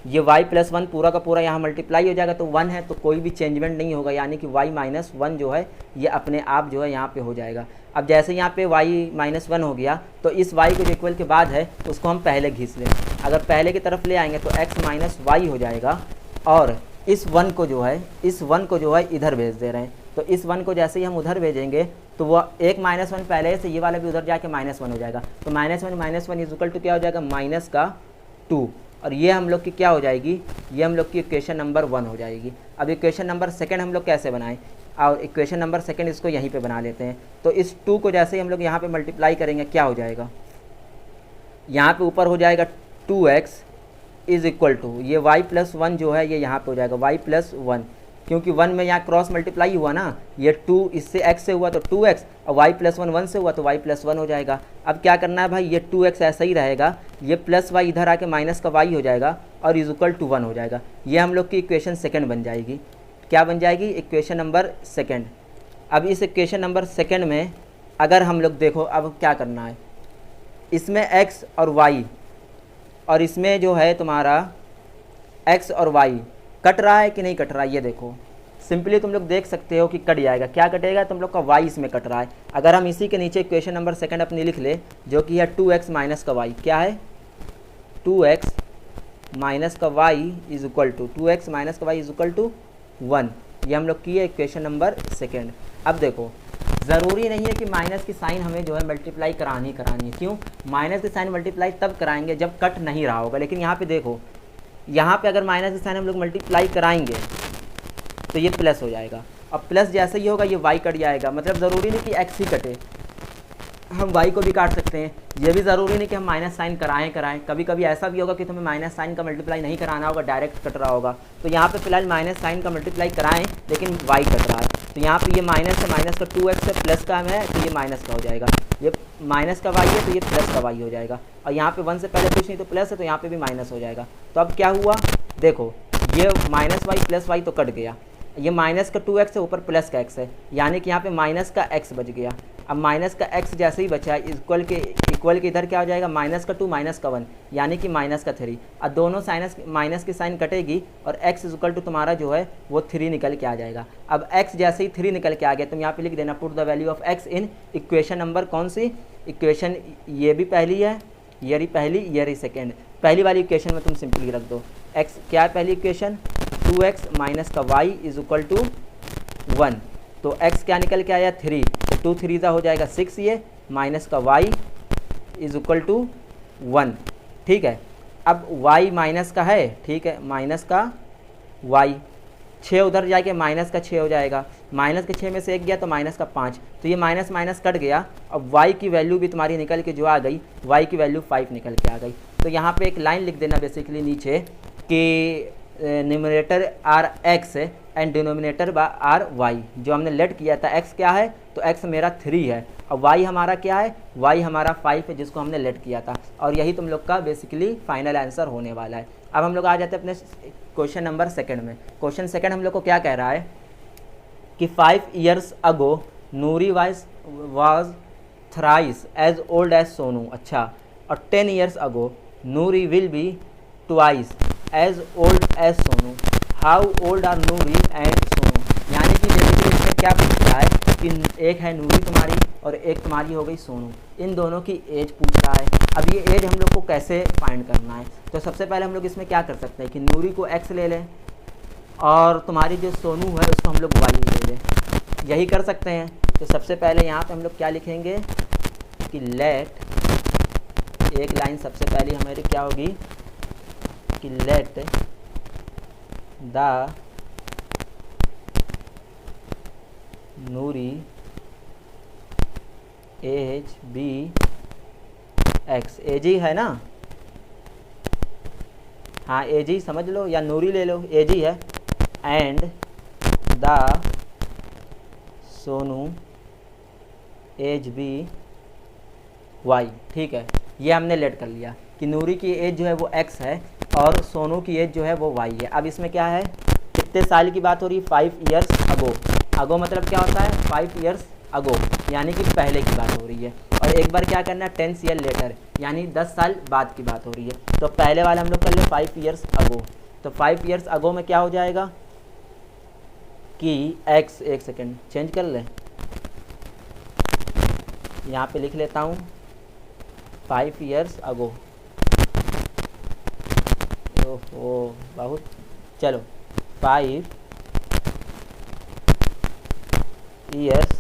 [SPEAKER 1] ये y + 1 पूरा का पूरा यहाँ मल्टीप्लाई हो जाएगा, तो 1 है तो कोई भी चेंजमेंट नहीं होगा, यानी कि y - 1 जो है ये अपने आप जो है यहाँ पे हो जाएगा। अब जैसे यहाँ पे y - 1 हो गया तो इस y को जो इक्वल के बाद है उसको हम पहले घिस लें। अगर पहले की तरफ ले आएंगे तो x - y हो जाएगा, और इस 1 को जो है इधर भेज दे रहे हैं। तो इस 1 को जैसे ही हम उधर भेजेंगे तो वो एक -1 पहले से ये वाला भी उधर जाके -1 हो जाएगा। तो -1 टू क्या हो जाएगा, -2। और ये हम लोग की क्या हो जाएगी, ये हम लोग की इक्वेशन नंबर 1 हो जाएगी। अब इक्वेशन नंबर सेकंड हम लोग कैसे बनाएं, और इक्वेशन नंबर सेकंड इसको यहीं पे बना लेते हैं। तो इस 2 को जैसे ही हम लोग यहाँ पे मल्टीप्लाई करेंगे क्या हो जाएगा, यहाँ पे ऊपर हो जाएगा 2x = ये y + 1 जो है ये यहाँ पे हो जाएगा y + 1, क्योंकि 1 में यहाँ क्रॉस मल्टीप्लाई हुआ ना, ये 2 इससे x से हुआ तो 2x, और y + 1 1 से हुआ तो y + 1 हो जाएगा। अब क्या करना है भाई, ये 2x ऐसा ही रहेगा, ये +y इधर आके माइनस का y हो जाएगा और = 1 हो जाएगा। ये हम लोग की इक्वेशन सेकंड बन जाएगी। क्या बन जाएगी, इक्वेशन नंबर सेकंड। अब इस इक्वेशन नंबर सेकंड में अगर हम लोग देखो, अब क्या करना है, इसमें x और y और इसमें जो है तुम्हारा x और y कट रहा है कि नहीं कट रहा है, ये देखो सिंपली तुम लोग देख सकते हो कि कट जाएगा। क्या कटेगा, तुम लोग का y इसमें कट रहा है। अगर हम इसी के नीचे इक्वेशन नंबर सेकंड अपनी लिख ले जो कि है 2x - का y, क्या है 2x - का y = 2x - का y = 1। ये हम लोग की है इक्वेशन नंबर सेकंड। अब देखो, ज़रूरी नहीं है कि माइनस की साइन हमें जो है मल्टीप्लाई करानी है। क्यों, माइनस की साइन मल्टीप्लाई तब कराएंगे जब कट नहीं रहा होगा। लेकिन यहाँ पे देखो, यहाँ पे अगर माइनस की साइन हम लोग मल्टीप्लाई कराएंगे तो ये प्लस हो जाएगा, और प्लस जैसे ही होगा ये y कट जाएगा। मतलब ज़रूरी नहीं कि x ही कटे, हम y को भी काट सकते हैं। ये भी ज़रूरी नहीं कि हम माइनस साइन कराएं। कभी कभी ऐसा भी होगा कि तुम्हें माइनस साइन का मल्टीप्लाई नहीं कराना होगा, डायरेक्ट कट रहा होगा। तो यहाँ पे फिलहाल माइनस साइन का मल्टीप्लाई कराएं, लेकिन y कट रहा है। तो यहाँ पे ये माइनस से माइनस का 2x से प्लस का है तो ये माइनस का हो जाएगा। ये माइनस का y है तो ये प्लस का y हो जाएगा। और यहाँ पे 1 से पहले कुछ नहीं तो प्लस है, तो यहाँ पे भी माइनस हो जाएगा। तो अब क्या हुआ, देखो ये -y + y तो कट गया, ये माइनस का 2x है, ऊपर प्लस का x है, यानी कि यहाँ पे माइनस का x बच गया। अब माइनस का x जैसे ही बचा इक्वल के इधर क्या हो जाएगा, -2 - 1 यानी कि -3। अब दोनों माइनस की साइन कटेगी और x = तुम्हारा जो है वो 3 निकल के आ जाएगा। अब x जैसे ही 3 निकल के आ गया, तुम यहाँ पे लिख देना put the value of x in equation number, कौन सी इक्वेशन, ये भी पहली है, ये रही पहली, ये रही सेकेंड। पहली वाली इक्वेशन में तुम सिंपली रख दो x, क्या है पहली इक्वेशन, 2x - का y = 1। तो x क्या निकल के आया 3, तो 2 3 हो जाएगा 6, ये माइनस का y = 1। ठीक है, अब y माइनस का है, ठीक है, माइनस का y, 6 उधर जाके माइनस का 6 हो जाएगा, माइनस के 6 में से 1 गया तो माइनस का 5, तो ये माइनस माइनस कट गया। अब y की वैल्यू भी तुम्हारी निकल के जो आ गई, y की वैल्यू 5 निकल के आ गई। तो यहाँ पे एक लाइन लिख देना बेसिकली नीचे कि numerator are x and denominator are y। जो हमने लेट किया था x क्या है, तो x मेरा 3 है, और y हमारा क्या है, y हमारा 5 है जिसको हमने लेट किया था। और यही तुम लोग का बेसिकली फाइनल आंसर होने वाला है। अब हम लोग आ जाते हैं अपने क्वेश्चन नंबर सेकंड में। क्वेश्चन सेकंड हम लोग को क्या कह रहा है कि 5 years ago Noori was thrice as old as Sonu. अच्छा, और 10 years ago Noori will be twice as old as Sonu. How old are Noori and Sonu. यानी कि बेसिकली इसमें क्या पूछ रहा है कि एक है नूरी तुम्हारी और एक तुम्हारी हो गई सोनू, इन दोनों की एज पूछ रहा है। अब ये एज हम लोग को कैसे फाइंड करना है, तो सबसे पहले हम लोग इसमें क्या कर सकते हैं कि नूरी को x ले लें और तुम्हारी जो सोनू है उसको हम लोग y ले लें, यही कर सकते हैं। तो सबसे पहले यहाँ पे हम लोग क्या लिखेंगे कि लेट, एक लाइन सबसे पहले हमारी क्या होगी कि let the Noori age be x. Age ही है ना, हाँ एज ही समझ लो या नूरी ले लो, एज ही है। And the Sonu age be y. ठीक है, ये हमने लेट कर लिया कि नूरी की एज जो है वो x है और सोनू की एज जो है वो y है। अब इसमें क्या है, कितने साल की बात हो रही है, 5 years अगो। अगो मतलब क्या होता है, 5 years अगो, यानी कि पहले की बात हो रही है। और एक बार क्या करना है, 10 years लेटर, यानी 10 साल बाद की बात हो रही है। तो पहले वाला हम लोग कर ले 5 years अगो। तो 5 years अगो में क्या हो जाएगा कि x, एक सेकेंड चेंज कर ले, यहाँ पे लिख लेता हूँ 5 years अगो। ओहो बहुत, चलो 5 years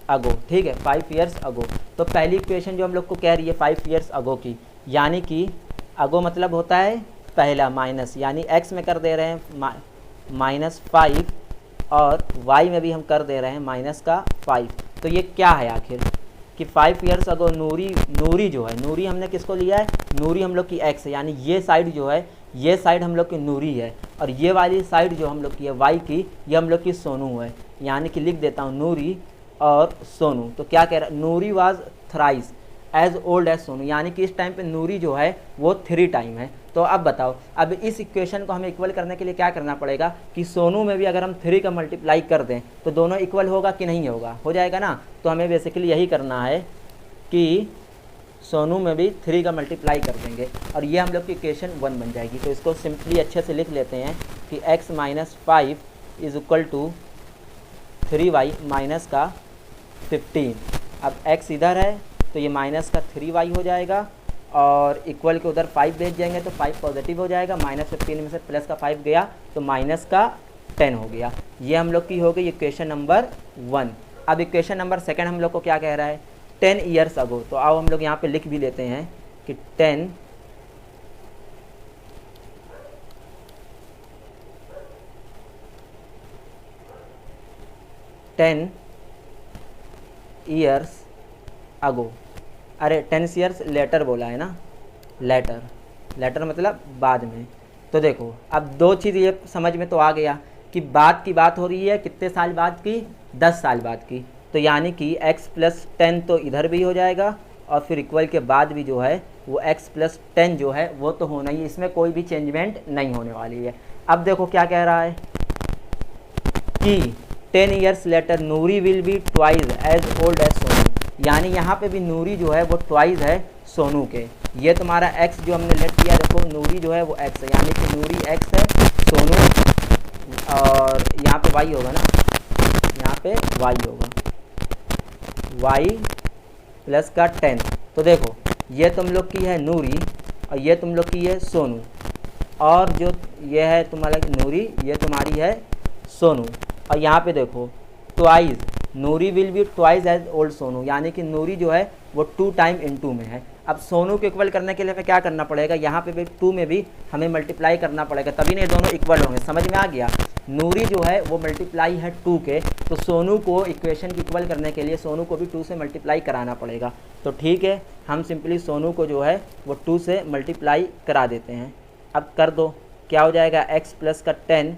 [SPEAKER 1] अगो। ठीक है, 5 years अगो। तो पहली इक्वेशन जो हम लोग को कह रही है 5 years अगो की, यानी कि अगो मतलब होता है पहला माइनस, यानी x में कर दे रहे हैं -5 और y में भी हम कर दे रहे हैं माइनस का 5। तो ये क्या है आखिर कि 5 years अगो नूरी जो है, नूरी हमने किसको लिया है, नूरी हम लोग की x है, यानी ये साइड जो है, ये साइड हम लोग की नूरी है और ये वाली साइड जो हम लोग की है y की, ये हम लोग की सोनू है। यानी कि लिख देता हूँ नूरी और सोनू। तो क्या कह रहा है, Noori was thrice as old as Sonu, यानी कि इस टाइम पे नूरी जो है वो 3 टाइम है। तो अब बताओ, अब इस इक्वेशन को हमें इक्वल करने के लिए क्या करना पड़ेगा कि सोनू में भी अगर हम 3 का मल्टीप्लाई कर दें तो दोनों इक्वल होगा कि नहीं होगा, हो जाएगा ना। तो हमें बेसिकली यही करना है कि सोनू में भी 3 का मल्टीप्लाई कर देंगे और ये हम लोग की इक्वेशन 1 बन जाएगी। तो इसको सिंपली अच्छे से लिख लेते हैं कि x - 5 is equal to 3y minus का 15। अब x इधर है तो ये माइनस का 3y हो जाएगा और इक्वल के उधर 5 भेज देंगे तो 5 पॉजिटिव हो जाएगा, -15 में से प्लस का 5 गया तो माइनस का 10 हो गया। ये हम लोग की हो गई इक्वेशन नंबर 1। अब इक्वेशन नंबर 2 हम लोग को क्या कह रहा है, 10 years अगो। तो आओ हम लोग यहाँ पे लिख भी लेते हैं कि 10 years अगो। अरे 10 years लेटर बोला है ना, लेटर मतलब बाद में। तो देखो अब दो चीज़ ये समझ में तो आ गया कि बाद की बात हो रही है कितने साल बाद की, 10 साल बाद की। तो यानी कि x + 10 तो इधर भी हो जाएगा और फिर इक्वल के बाद भी जो है वो x + 10 जो है वो तो होना ही, इसमें कोई भी चेंजमेंट नहीं होने वाली है। अब देखो क्या कह रहा है कि 10 years later Noori will be twice as old as Sonu, यानी यहाँ पे भी नूरी जो है वो ट्वाइस है सोनू के। ये तुम्हारा x जो हमने लेट किया, देखो नूरी जो है वो x है, यानी कि नूरी x है, सोनू और यहाँ पे y होगा ना, यहाँ पे y होगा, y प्लस का 10। तो देखो ये तुम लोग की है नूरी और ये तुम लोग की है सोनू, और जो ये है तुम्हारा नूरी, ये तुम्हारी है सोनू। और यहाँ पे देखो twice, Noori will be twice as old Sonu, यानी कि नूरी जो है वो 2 टाइम इन 2 में है। अब सोनू को इक्वल करने के लिए हमें क्या करना पड़ेगा, यहाँ पे भी 2 में भी हमें मल्टीप्लाई करना पड़ेगा, तभी नहीं दोनों इक्वल होंगे। समझ में आ गया। नूरी जो है वो मल्टीप्लाई है 2 के, तो सोनू को इक्वेशन की इक्वल करने के लिए सोनू को भी 2 से मल्टीप्लाई कराना पड़ेगा। तो ठीक है, हम सिंपली सोनू को जो है वो 2 से मल्टीप्लाई करा देते हैं। अब कर दो, क्या हो जाएगा, x प्लस का 10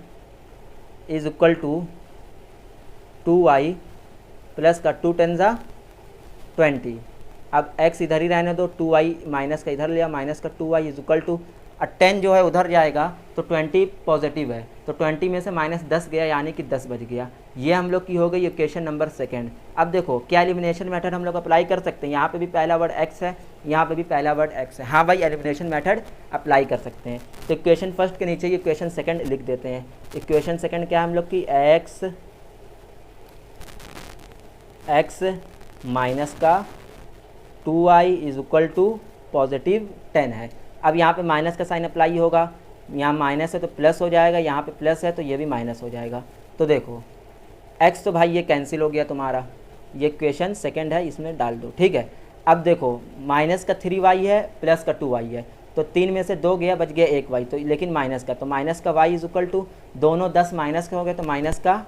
[SPEAKER 1] is equal to 2y plus का 2 10 ज़ा 20। अब x इधर ही रहने दो, 2y माइनस का इधर लिया, माइनस का 2y इज इक्वल टू 10 जो है उधर जाएगा तो 20 पॉजिटिव है, तो 20 में से माइनस 10 गया यानी कि 10 बच गया। ये हम लोग की हो गई इक्वेशन नंबर सेकंड। अब देखो क्या एलिमिनेशन मेथड हम लोग अप्लाई कर सकते हैं, यहाँ पे भी पहला वर्ड x है, यहाँ पे भी पहला वर्ड x है। हाँ भाई, एलिमिनेशन मेथड अप्लाई कर सकते हैं। तो इक्वेशन फर्स्ट के नीचे इक्वेशन सेकंड लिख देते हैं। इक्वेशन सेकंड क्या है हम लोग की, x माइनस का 2y is equal to positive 10 है। अब यहाँ पे माइनस का साइन अप्लाई होगा, यहाँ माइनस है तो प्लस हो जाएगा, यहाँ पे प्लस है तो ये भी माइनस हो जाएगा। तो देखो x तो भाई ये कैंसिल हो गया तुम्हारा, ये इक्वेशन सेकंड है, इसमें डाल दो। ठीक है, अब देखो माइनस का 3y है प्लस का 2y है, तो 3 में से 2 गया, बच गया 1y, तो लेकिन माइनस का, तो माइनस का y इज इक्वल टू, दोनों 10 माइनस के हो गए तो माइनस का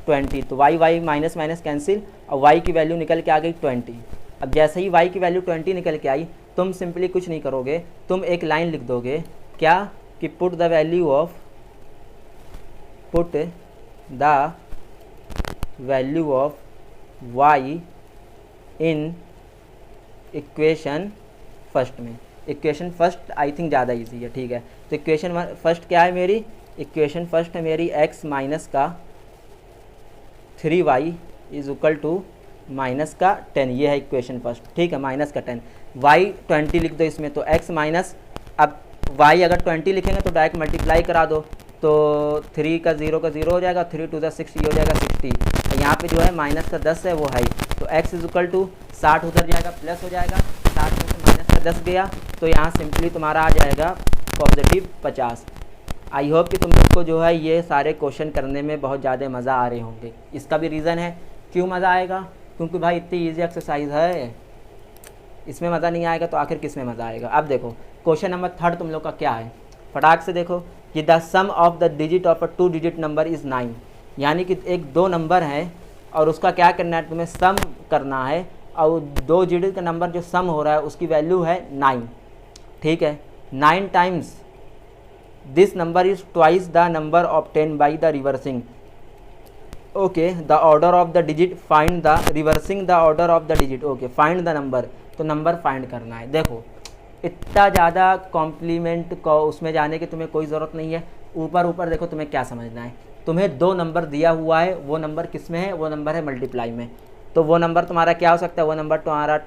[SPEAKER 1] 20, तो y माइनस माइनस कैंसिल और y की वैल्यू निकल के आ गई 20। अब जैसे ही y की वैल्यू 20 निकल के आई, तुम सिंपली कुछ नहीं करोगे, तुम एक लाइन लिख दोगे, क्या कि put the value of y in equation first में। इक्वेशन फर्स्ट आई थिंक ज़्यादा इजी है। ठीक है, तो इक्वेशन फर्स्ट क्या है मेरी, इक्वेशन फर्स्ट है मेरी x माइनस का 3y is equal to minus का 10, ये है इक्वेशन फर्स्ट। ठीक है, माइनस का 10, y 20 लिख दो इसमें, तो x माइनस, अब y अगर 20 लिखेंगे तो डायरेक्ट मल्टीप्लाई करा दो, तो 3 का 0 का 0 हो जाएगा, 3 2 6 ये हो जाएगा 60। यहाँ पे जो है माइनस का 10 है वो है, तो x इज इक्वल टू 60 उधर जाएगा प्लस हो जाएगा, 60 में से माइनस का 10 गया, तो यहाँ सिंपली तुम्हारा आ जाएगा पॉजिटिव 50। आई होप कि तुम लोग को जो है ये सारे क्वेश्चन करने में बहुत ज़्यादा मज़ा आ रहे होंगे। इसका भी रीज़न है क्यों मज़ा आएगा, क्योंकि भाई इतनी ईजी एक्सरसाइज है, इसमें मज़ा नहीं आएगा तो आखिर किस में मज़ा आएगा। अब देखो क्वेश्चन नंबर 3 तुम लोग का क्या है, फटाक से देखो कि the sum of the digit of a 2 digit number is 9, यानी कि एक 2 नंबर है और उसका क्या करना है, तुम्हें सम करना है, और 2 डिजिट का नंबर जो सम हो रहा है उसकी वैल्यू है 9। ठीक है, 9 times this number is twice the number obtain by the reversing. Okay, the order of the digit, find the reversing the order of the digit. Okay, find the number, तो number find करना है। देखो इतना ज़्यादा complement को उसमें जाने की तुम्हें कोई ज़रूरत नहीं है। ऊपर ऊपर देखो तुम्हें क्या समझना है, तुम्हें 2 नंबर दिया हुआ है, वो नंबर किस में है, वो नंबर है मल्टीप्लाई में। तो वो नंबर तुम्हारा क्या हो सकता है, वो नंबर तुम्हारा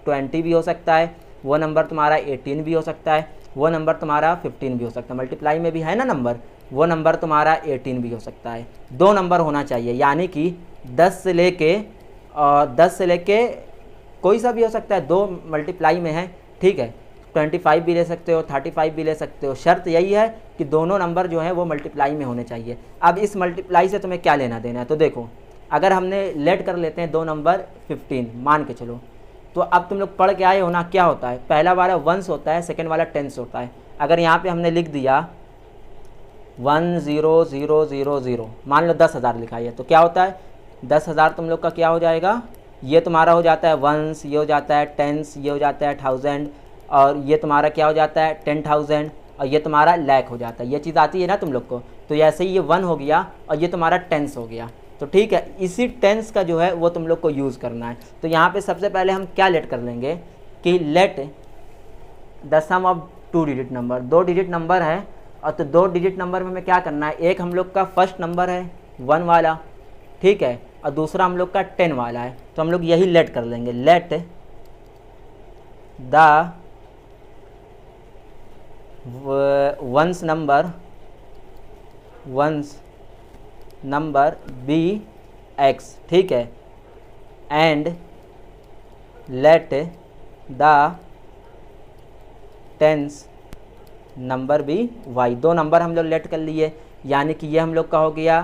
[SPEAKER 1] 20 भी हो सकता है, वो नंबर तुम्हारा 18 भी हो सकता है, वो नंबर तुम्हारा 15 भी हो सकता है। मल्टीप्लाई में भी है ना नंबर, वो नंबर तुम्हारा 18 भी हो सकता है। 2 नंबर होना चाहिए, यानी कि 10 से लेके कोई सा भी हो सकता है, 2 मल्टीप्लाई में है। ठीक है, 25 भी ले सकते हो, 35 भी ले सकते हो, शर्त यही है कि दोनों नंबर जो हैं वो मल्टीप्लाई में होने चाहिए। अब इस मल्टीप्लाई से तुम्हें क्या लेना देना है, तो देखो अगर हमने लेट कर लेते हैं 2 नंबर 15 मान के चलो, तो अब तुम लोग पढ़ के आए हो ना, क्या होता है, पहला वाला वंस होता है, सेकेंड वाला टेंस होता है। अगर यहाँ पे हमने लिख दिया 10,000, मान लो 10,000 लिखा है, तो क्या होता है 10,000 तुम लोग का क्या हो जाएगा, ये तुम्हारा हो जाता है वंस, ये हो जाता है टेंस, ये हो जाता है 1000, और ये तुम्हारा क्या हो जाता है 10,000, और ये तुम्हारा लाख हो जाता है। ये चीज़ आती है ना तुम लोग को, तो ऐसे ही ये 1 हो गया और ये तुम्हारा टेंस हो गया। तो ठीक है, इसी टेंस का जो है वो तुम लोग को यूज़ करना है। तो यहाँ पे सबसे पहले हम क्या लेट कर लेंगे कि let the sum of 2 digit number, 2 digit number है, और तो 2 डिजिट नंबर में हमें क्या करना है, एक हम लोग का फर्स्ट नंबर है 1 वाला, ठीक है, और दूसरा हम लोग का 10 वाला है, तो हम लोग यही लेट कर लेंगे, let the ones number be x, ठीक है, and let the tens number be y। 2 number हम लोग लेट कर लिए, यानी कि ये हम लोग का हो गया,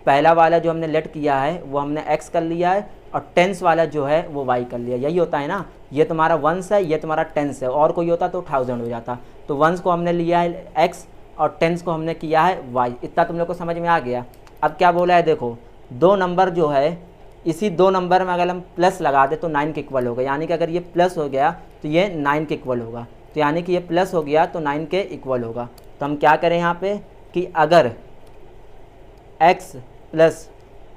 [SPEAKER 1] पहला वाला जो हमने लेट किया है वो हमने x कर लिया है, और टेंस वाला जो है वो y कर लिया। यही होता है ना, ये तुम्हारा वंस है, ये तुम्हारा टेंस है, और कोई होता तो 1000 हो जाता। तो वंस को हमने लिया है x और टेंस को हमने किया है y। इतना तुम लोग को समझ में आ गया। अब क्या बोला है देखो, दो नंबर जो है, इसी दो नंबर में अगर हम प्लस लगा दे तो 9 के इक्वल होगा। यानी कि अगर ये प्लस हो गया तो ये 9 के इक्वल होगा। तो यानी कि ये प्लस हो गया तो 9 के इक्वल होगा। तो हम क्या करें यहाँ पे कि अगर x प्लस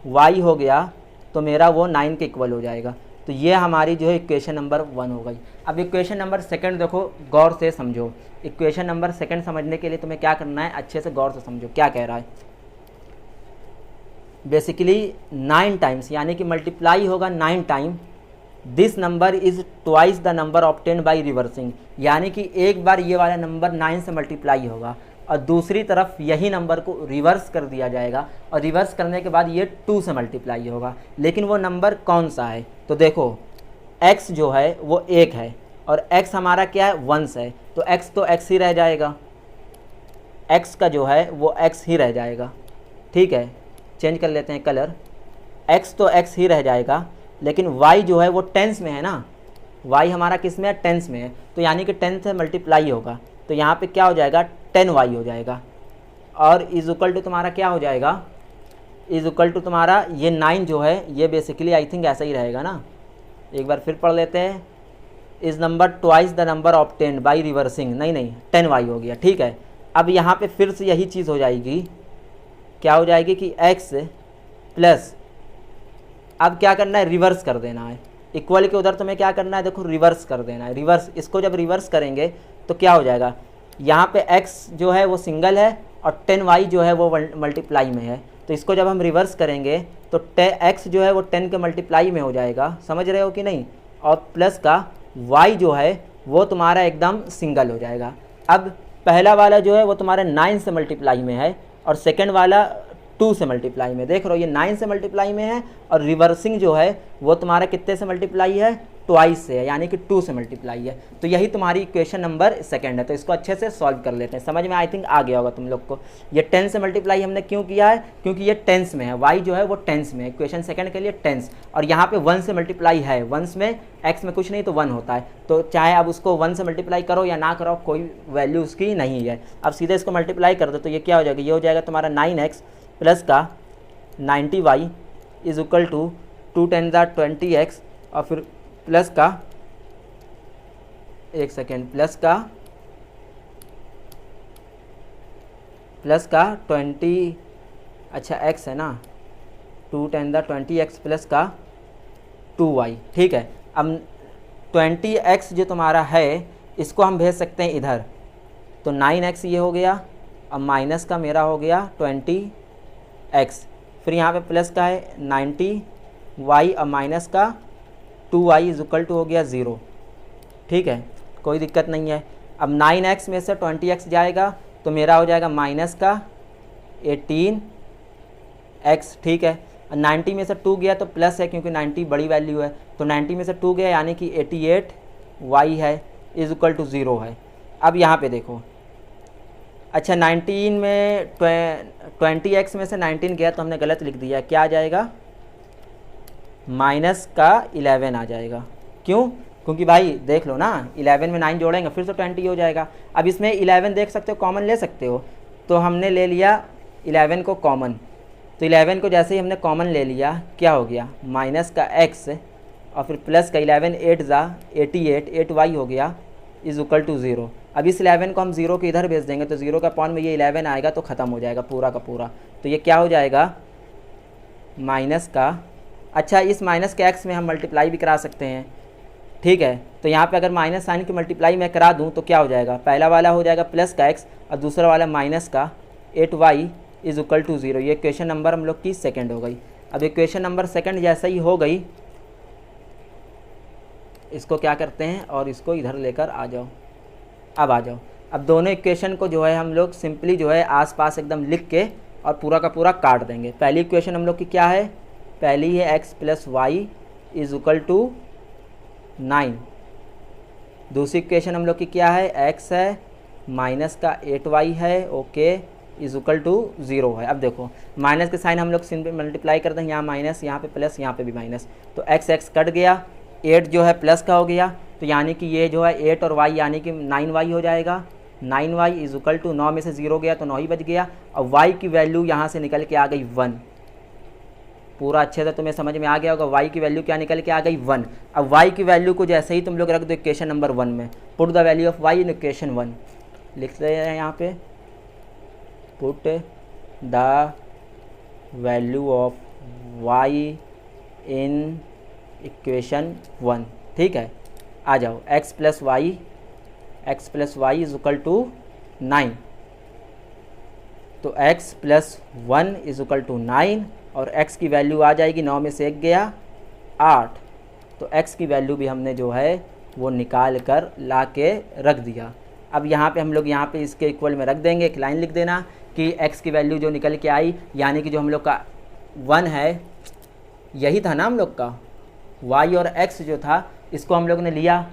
[SPEAKER 1] y हो गया तो मेरा वो 9 के इक्वल हो जाएगा। तो ये हमारी जो है इक्वेशन नंबर 1 हो गई। अब इक्वेशन नंबर सेकंड देखो, गौर से समझो। इक्वेशन नंबर सेकंड समझने के लिए तुम्हें क्या करना है, अच्छे से गौर से समझो क्या कह रहा है। बेसिकली 9 टाइम्स, यानी कि मल्टीप्लाई होगा 9 time, this number is twice the number obtained by reversing. यानी कि एक बार ये वाला नंबर 9 से मल्टीप्लाई होगा और दूसरी तरफ यही नंबर को रिवर्स कर दिया जाएगा, और रिवर्स करने के बाद ये 2 से मल्टीप्लाई होगा। लेकिन वो नंबर कौन सा है, तो देखो x जो है वो 1 है और x हमारा क्या है, 1 है। तो x तो x ही रह जाएगा, x का जो है वो x ही रह जाएगा। ठीक है, चेंज कर लेते हैं कलर। x तो x ही रह जाएगा, लेकिन y जो है वो टेंस में है ना, y हमारा किस में है, टेंस में है। तो यानी कि 10 से मल्टीप्लाई होगा, तो यहाँ पे क्या हो जाएगा, 10y हो जाएगा। और इज इक्वल टू तुम्हारा क्या हो जाएगा, इज इक्वल टू तुम्हारा ये 9 जो है ये बेसिकली आई थिंक ऐसा ही रहेगा ना। एक बार फिर पढ़ लेते हैं, is number twice the number obtained by reversing, नहीं 10y हो गया। ठीक है, अब यहाँ पे फिर से यही चीज़ हो जाएगी, क्या हो जाएगी कि x प्लस, अब क्या करना है, रिवर्स कर देना है। इक्वल के उधर तुम्हें क्या करना है, देखो रिवर्स कर देना है। रिवर्स, इसको जब रिवर्स करेंगे तो क्या हो जाएगा, यहाँ पे x जो है वो सिंगल है और 10y जो है वो मल्टीप्लाई में है। तो इसको जब हम रिवर्स करेंगे तो x जो है वो 10 के मल्टीप्लाई में हो जाएगा, समझ रहे हो कि नहीं। और प्लस का y जो है वो तुम्हारा एकदम सिंगल हो जाएगा। अब पहला वाला जो है वो तुम्हारा 9 से मल्टीप्लाई में है और सेकंड वाला 2 से मल्टीप्लाई में। देख रहे हो ये 9 से मल्टीप्लाई में है और रिवर्सिंग जो है वो तुम्हारा कितने से मल्टीप्लाई है, ट्वाइस से है, यानी कि 2 से मल्टीप्लाई है। तो यही तुम्हारी इक्वेशन नंबर सेकंड है। तो इसको अच्छे से सॉल्व कर लेते हैं, समझ में आई थिंक आ गया होगा तुम लोग को। ये 10 से मल्टीप्लाई हमने क्यों किया है, क्योंकि ये टेंस में है, y जो है वो टेंस में है, इक्वेशन सेकंड के लिए टेंस। और यहाँ पे 1 से मल्टीप्लाई है, 1 में x में कुछ नहीं तो 1 होता है। तो चाहे अब उसको 1 से मल्टीप्लाई करो या ना करो, कोई वैल्यू उसकी नहीं है। अब सीधे इसको मल्टीप्लाई कर दो तो ये क्या हो जाएगा, ये हो जाएगा तुम्हारा 9x प्लस का 90y is equal to 2 10 20x और फिर प्लस का, एक सेकेंड, प्लस का 20, अच्छा x है ना, 2 10 20x प्लस का 2y। ठीक है, अब 20x जो तुम्हारा है इसको हम भेज सकते हैं इधर, तो 9x ये हो गया, अब माइनस का मेरा हो गया 20x, फिर यहाँ पे प्लस का है 90y और माइनस का 2y इज इक्वल टू हो गया 0। ठीक है, कोई दिक्कत नहीं है। अब 9x में से 20x जाएगा तो मेरा हो जाएगा माइनस का 18x। ठीक है, 90 में से 2 गया तो प्लस है क्योंकि 90 बड़ी वैल्यू है, तो 90 में से 2 गया यानी कि 88y है इज इक्वल टू 0 है। अब यहाँ पे देखो, अच्छा 19 में 20x में से 19 गया तो हमने गलत लिख दिया, क्या आ जाएगा, माइनस का 11 आ जाएगा। क्यों, क्योंकि भाई देख लो ना, 11 में 9 जोड़ेंगे फिर तो 20 हो जाएगा। अब इसमें 11 देख सकते हो, कॉमन ले सकते हो, तो हमने ले लिया 11 को कॉमन। तो 11 को जैसे ही हमने कॉमन ले लिया क्या हो गया, माइनस का x और फिर प्लस का 11 8 ज़ा 88 8y हो गया इज इक्वल टू 0। अब इस 11 को हम 0 के इधर भेज देंगे तो 0 का पॉइंट में ये 11 आएगा तो ख़त्म हो जाएगा पूरा का पूरा। तो ये क्या हो जाएगा, माइनस का, अच्छा इस माइनस के x में हम मल्टीप्लाई भी करा सकते हैं। ठीक है, तो यहाँ पे अगर माइनस साइन की मल्टीप्लाई मैं करा दूँ तो क्या हो जाएगा, पहला वाला हो जाएगा प्लस का x और दूसरा वाला माइनस का 8y इज इक्वल टू 0। ये इक्वेशन नंबर हम लोग की सेकंड हो गई। अब इक्वेशन नंबर सेकंड जैसा ही हो गई, इसको क्या करते हैं और इसको इधर लेकर आ जाओ। अब आ जाओ, अब दोनों इक्वेशन को जो है हम लोग सिंपली जो है आसपास एकदम लिख के और पूरा का पूरा काट देंगे। पहली इक्वेशन हम लोग की क्या है, पहली है x plus y is equal to 9। दूसरी इक्वेशन हम लोग की क्या है, x है माइनस का 8y है, ओके, इज इक्वल टू 0 है। अब देखो माइनस के साइन हम लोग सिंपल मल्टीप्लाई करते हैं, यहाँ माइनस, यहाँ पे प्लस, यहाँ पे भी माइनस, तो एक्स एक्स कट गया, 8 जो है प्लस का हो गया, तो यानी कि ये जो है 8 और y यानी कि 9y हो जाएगा। 9y इज इक्वल टू 9 में से 0 गया तो 9 ही बच गया, और y की वैल्यू यहाँ से निकल के आ गई 1। पूरा अच्छे से तुम्हें समझ में आ गया होगा, y की वैल्यू क्या निकल के आ गई 1। अब y की वैल्यू को जैसे ही तुम लोग रख दो इक्वेशन नंबर 1 में, put the value of y in equation 1, लिख रहे हैं यहाँ पे put the value of y in equation 1, ठीक है। आ जाओ x plus y is equal to 9, तो x plus 1 is equal to 9, और x की वैल्यू आ जाएगी, 9 में से 1 गया 8, तो x की वैल्यू भी हमने जो है वो निकाल कर ला के रख दिया। अब यहाँ पे हम लोग यहाँ पे इसके इक्वल में रख देंगे, एक लाइन लिख देना कि x की वैल्यू जो निकल के आई, यानी कि जो हम लोग का 1 है, यही था ना हम लोग का y और x जो था, इसको हम लोग ने लिया,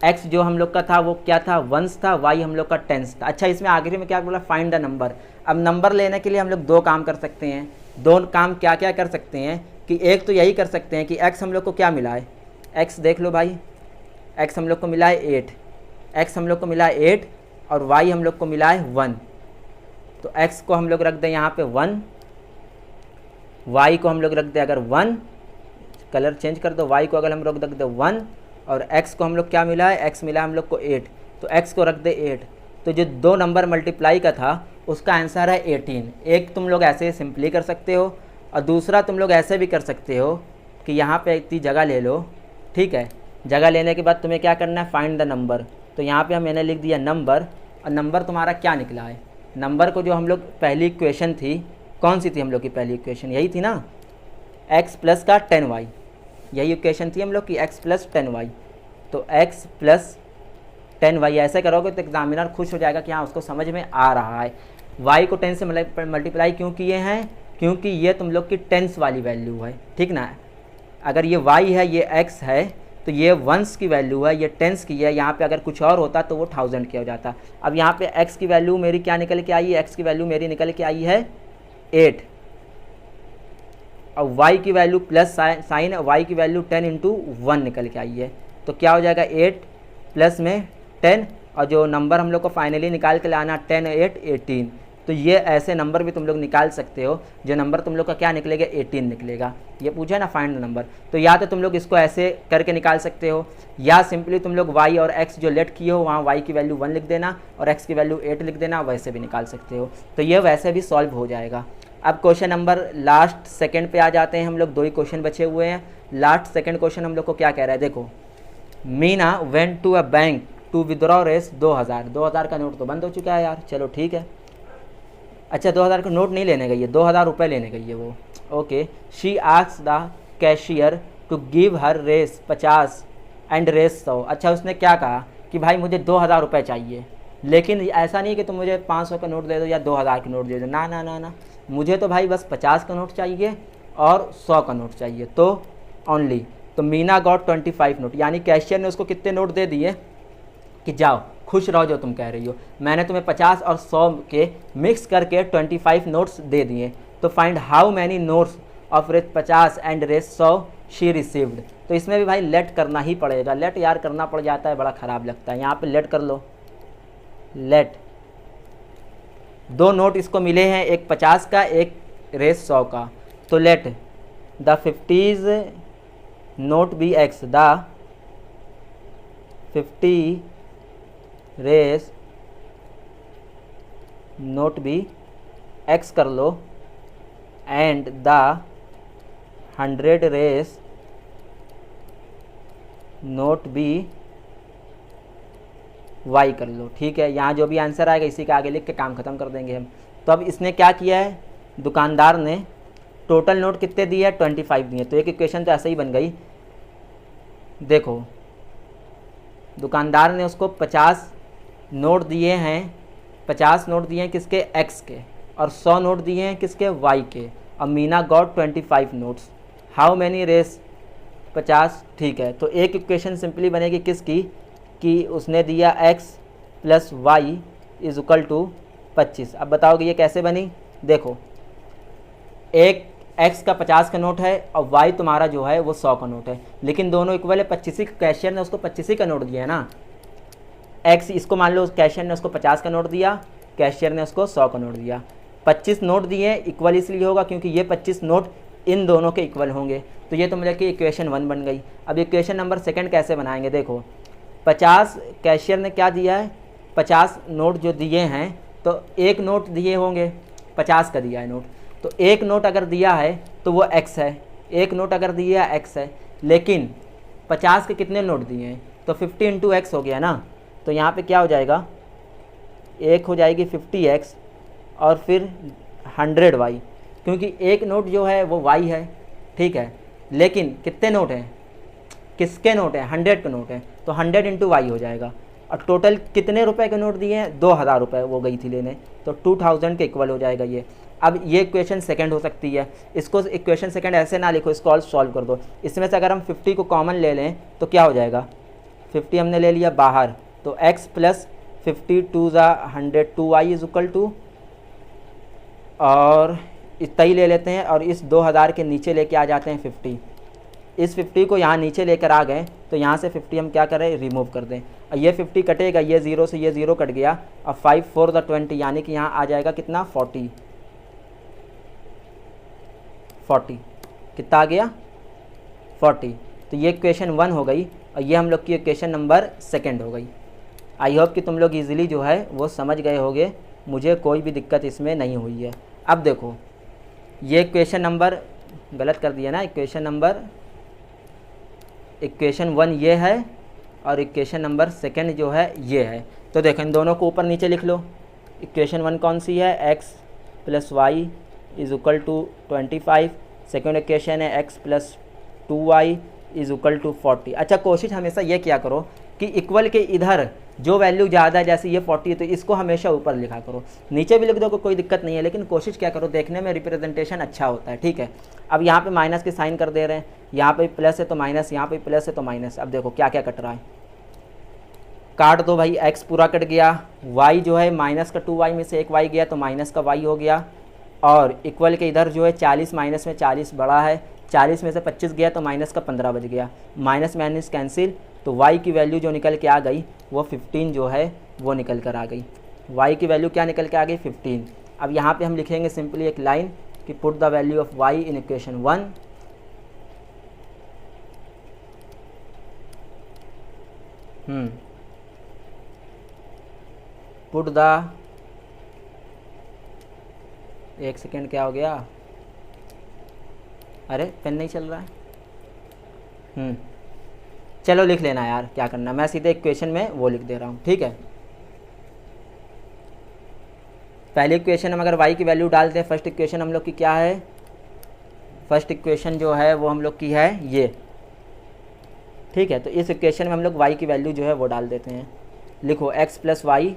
[SPEAKER 1] x जो हम लोग का था वो क्या था, 1 था, y हम लोग का 10 था। अच्छा, इसमें आखिरी में क्या बोला, फाइंड द नंबर। अब नंबर लेने के लिए हम लोग 2 काम कर सकते हैं। 2 काम क्या क्या कर सकते हैं कि एक तो यही कर सकते हैं कि x हम लोग को क्या मिला है, x देख लो भाई, x हम लोग को मिला है 8, x हम लोग को मिला है 8, और y हम लोग को मिला है 1, तो x को हम लोग रख दें यहाँ पे 1, y को हम लोग रख दें अगर 1, कलर चेंज कर दो, y को अगर हम लोग रख दे 1, और x को हम लोग क्या मिला है, x मिला है हम लोग को 8, तो x को रख दे 8, तो जो 2 नंबर मल्टीप्लाई का था उसका आंसर है 18। एक तुम लोग ऐसे सिंपली कर सकते हो, और दूसरा तुम लोग ऐसे भी कर सकते हो कि यहाँ पे इतनी जगह ले लो, ठीक है। जगह लेने के बाद तुम्हें क्या करना है, फाइंड द नंबर, तो यहाँ पे मैंने लिख दिया नंबर, और नंबर तुम्हारा क्या निकला है, नंबर को जो हम लोग पहली इक्वेशन थी, कौन सी थी हम लोग की पहली इक्वेशन, यही थी ना, x प्लस का 10y, यही इक्वेशन थी हम लोग की, x प्लस 10y, तो x प्लस 10y ऐसे करोगे तो एग्जामिनर खुश हो जाएगा कि हाँ उसको समझ में आ रहा है। y को 10 से मल्टीप्लाई क्यों किए हैं, क्योंकि ये तुम लोग की टेंस वाली वैल्यू है, ठीक ना। अगर ये y है, ये x है, तो ये वंस की वैल्यू है, ये टेंस की है, यहाँ पे अगर कुछ और होता तो वो 1000 किया हो जाता। अब यहाँ पे x की वैल्यू मेरी क्या निकल के आई है, x की वैल्यू मेरी निकल के आई है 8, और y की वैल्यू प्लस साइन, y की वैल्यू 10 इंटू 1 निकल के आई है, तो क्या हो जाएगा 8 प्लस में 10, और जो नंबर हम लोग को फाइनली निकाल के लाना 10 8 18, तो ये ऐसे नंबर भी तुम लोग निकाल सकते हो, जो नंबर तुम लोग का क्या निकलेगा 18 निकलेगा। ये पूछा ना फाइंड द नंबर, तो या तो तुम लोग इसको ऐसे करके निकाल सकते हो, या सिंपली तुम लोग y और x जो लेट किए हो वहाँ y की वैल्यू 1 लिख देना और x की वैल्यू 8 लिख देना, वैसे भी निकाल सकते हो, तो ये वैसे भी सॉल्व हो जाएगा। अब क्वेश्चन नंबर लास्ट सेकंड पे आ जाते हैं हम लोग, 2 ही क्वेश्चन बचे हुए हैं। लास्ट सेकंड क्वेश्चन हम लोग को क्या कह रहा है, देखो, Meena went to a bank to withdraw rs 2000 का नोट तो बंद हो चुका है यार, चलो ठीक है। अच्छा 2000 का नोट नहीं लेने गई है, 2000 रुपये लेने गई है वो, okay. She asks the cashier to give her rs 50 and rs 100। अच्छा उसने क्या कहा कि भाई मुझे 2000 रुपये चाहिए, लेकिन ऐसा नहीं कि तुम मुझे 500 का नोट दे दो या 2000 का नोट दे दो, ना ना ना ना, मुझे तो भाई बस 50 का नोट चाहिए और 100 का नोट चाहिए, तो ओनली। तो मीना गॉट 25 नोट, यानी कैशियर ने उसको कितने नोट दे दिए कि जाओ खुश रहो जो तुम कह रही हो, मैंने तुम्हें 50 और 100 के मिक्स करके 25 नोट्स दे दिए, तो find how many notes of rs 50 and rs 100 she received. तो इसमें भी भाई लेट करना ही पड़ेगा, लेट यार करना पड़ जाता है, बड़ा ख़राब लगता है, यहाँ पे लेट कर लो, लेट। 2 नोट इसको मिले हैं, एक 50 का एक रेस 100 का, तो let the 50s note be x, the 50 Rs note be x कर लो, and the 100 Rs note be y कर लो, ठीक है। यहाँ जो भी आंसर आएगा इसी के आगे लिख के काम ख़त्म कर देंगे हम। तो अब इसने क्या किया है, दुकानदार ने टोटल नोट कितने दिए हैं, 25 दिए, तो एक इक्वेशन तो ऐसे ही बन गई। देखो दुकानदार ने उसको 50 नोट दिए हैं, 50 नोट दिए हैं किसके, x के, और 100 नोट दिए हैं किसके, y के, और Meena got 25 notes, how many rs 50, ठीक है। तो एक इक्वेशन सिंपली बनेगी किसकी, कि उसने दिया x plus y is equal to 25। अब बताओगे ये कैसे बनी? देखो, एक x का 50 का नोट है और y तुम्हारा जो है वो 100 का नोट है, लेकिन दोनों इक्वल है। 25 ही कैशियर ने उसको 25 का नोट दिया है ना। x इसको मान लो कैशियर ने उसको 50 का नोट दिया, कैशियर ने उसको 100 का नोट दिया। 25 नोट दिए, इक्वल इसलिए होगा क्योंकि ये 25 नोट इन दोनों के इक्वल होंगे। तो ये तो मतलब कि इक्वेशन 1 बन गई। अब इक्वेशन नंबर 2 कैसे बनाएंगे? देखो, 50 कैशियर ने क्या दिया है, 50 नोट जो दिए हैं, तो एक नोट दिए होंगे, 50 का दिया है नोट, तो एक नोट अगर दिया है तो वो x है, एक नोट अगर दिया है x है, लेकिन 50 के कितने नोट दिए हैं? तो 50 इंटू एक्स हो गया ना। तो यहाँ पे क्या हो जाएगा, एक हो जाएगी 50x और फिर 100y, क्योंकि एक नोट जो है वो y है, ठीक है, लेकिन कितने नोट हैं, किसके नोट हैं? 100 के नोट हैं, तो 100 इंटू वाई हो जाएगा। और टोटल कितने रुपए के नोट दिए हैं? 2000 रुपये वो गई थी लेने, तो 2000 के इक्वल हो जाएगा ये। अब ये इक्वेशन 2 हो सकती है। इसको इक्वेशन 2 ऐसे ना लिखो, इसको सॉल्व कर दो। इसमें से अगर हम 50 को कॉमन ले लें तो क्या हो जाएगा, 50 हमने ले लिया बाहर, तो x plus 50 2 100 2y is equal to, और इतना ही ले लेते हैं और इस 2000 के नीचे लेके आ जाते हैं 50। इस 50 को यहाँ नीचे लेकर आ गए तो यहाँ से 50 हम क्या करें, रिमूव कर दें। और ये 50 कटेगा, ये 0 से ये 0 कट गया, और 5 4 20, यानी कि यहाँ आ जाएगा कितना, 40। कितना आ गया, 40। तो ये इक्वेशन 1 हो गई और ये हम लोग की इक्वेशन नंबर 2 हो गई। आई होप कि तुम लोग इजीली जो है वो समझ गए होगे, मुझे कोई भी दिक्कत इसमें नहीं हुई है। अब देखो, ये इक्वेशन नंबर गलत कर दिया ना, इक्वेशन 1 ये है और इक्वेशन नंबर 2 जो है ये है। तो देखो इन दोनों को ऊपर नीचे लिख लो। इक्वेशन 1 कौन सी है, x plus y is equal to 25। Second equation है x plus 2y is equal to 40। अच्छा, कोशिश हमेशा ये किया करो कि इक्वल के इधर जो वैल्यू ज़्यादा है, जैसे ये 40 है तो इसको हमेशा ऊपर लिखा करो, नीचे भी लिख दो कोई दिक्कत नहीं है, लेकिन कोशिश क्या करो, देखने में रिप्रेजेंटेशन अच्छा होता है, ठीक है। अब यहाँ पे माइनस के साइन कर दे रहे हैं, यहाँ पे प्लस है तो माइनस, यहाँ पे प्लस है तो माइनस। अब देखो क्या क्या कट रहा है, काट दो भाई, x पूरा कट गया, y जो है माइनस का 2y में से एक y गया तो माइनस का y हो गया, और इक्वल के इधर जो है 40 माइनस में 40 बड़ा है, 40 में से 25 गया तो माइनस का 15 बच गया, माइनस माइनस कैंसिल, तो y की वैल्यू जो निकल के आ गई वो 15 जो है वो निकल कर आ गई। y की वैल्यू क्या निकल के आ गई, 15। अब यहाँ पे हम लिखेंगे सिंपली एक लाइन कि put the value of y in equation 1। Put the, एक सेकेंड क्या हो गया, अरे पेन नहीं चल रहा है। चलो लिख लेना यार, क्या करना, मैं सीधे इक्वेशन में वो लिख दे रहा हूँ, ठीक है। पहली इक्वेशन हम अगर y की वैल्यू डालते हैं, फर्स्ट इक्वेशन हम लोग की क्या है, फर्स्ट इक्वेशन जो है वो हम लोग की है ये, ठीक है। तो इस इक्वेशन में हम लोग y की वैल्यू जो है वो डाल देते हैं। लिखो x plus y,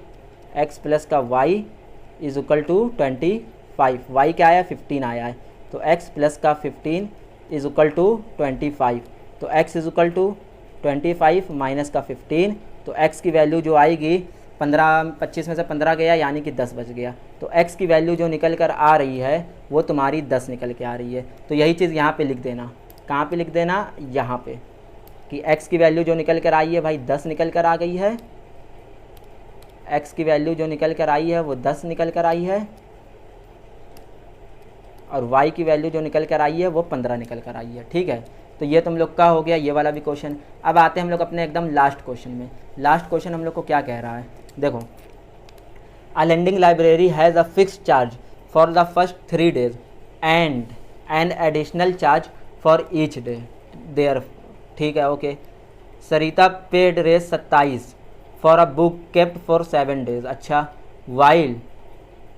[SPEAKER 1] x plus का y is equal to 25। y क्या आया, 15 आया है, तो x प्लस का 15 इज इक्वल टू 25। तो x is equal to 25 minus का 15, तो x की वैल्यू जो आएगी 15, 25 में से 15 गया यानी कि 10 बच गया, तो x की वैल्यू जो निकल कर आ रही है वो तुम्हारी 10 निकल के आ रही है। तो यही चीज़ यहाँ पे लिख देना, कहाँ पे लिख देना, यहाँ पे, कि x की वैल्यू जो निकल कर आई है भाई 10 निकल कर आ गई है, x की वैल्यू जो निकल कर आई है वो 10 निकल कर आई है, और y की वैल्यू जो निकल कर आई है वो 15 निकल कर आई है, ठीक है। तो ये तुम लोग का हो गया ये वाला भी क्वेश्चन। अब आते हैं हम लोग अपने एकदम लास्ट क्वेश्चन में। लास्ट क्वेश्चन हम लोग को क्या कह रहा है, देखो, a lending library has a fixed charge for the first 3 days and an additional charge for each day there, ठीक है, okay. Sarita paid Rs 27 for a book kept for 7 days, अच्छा। While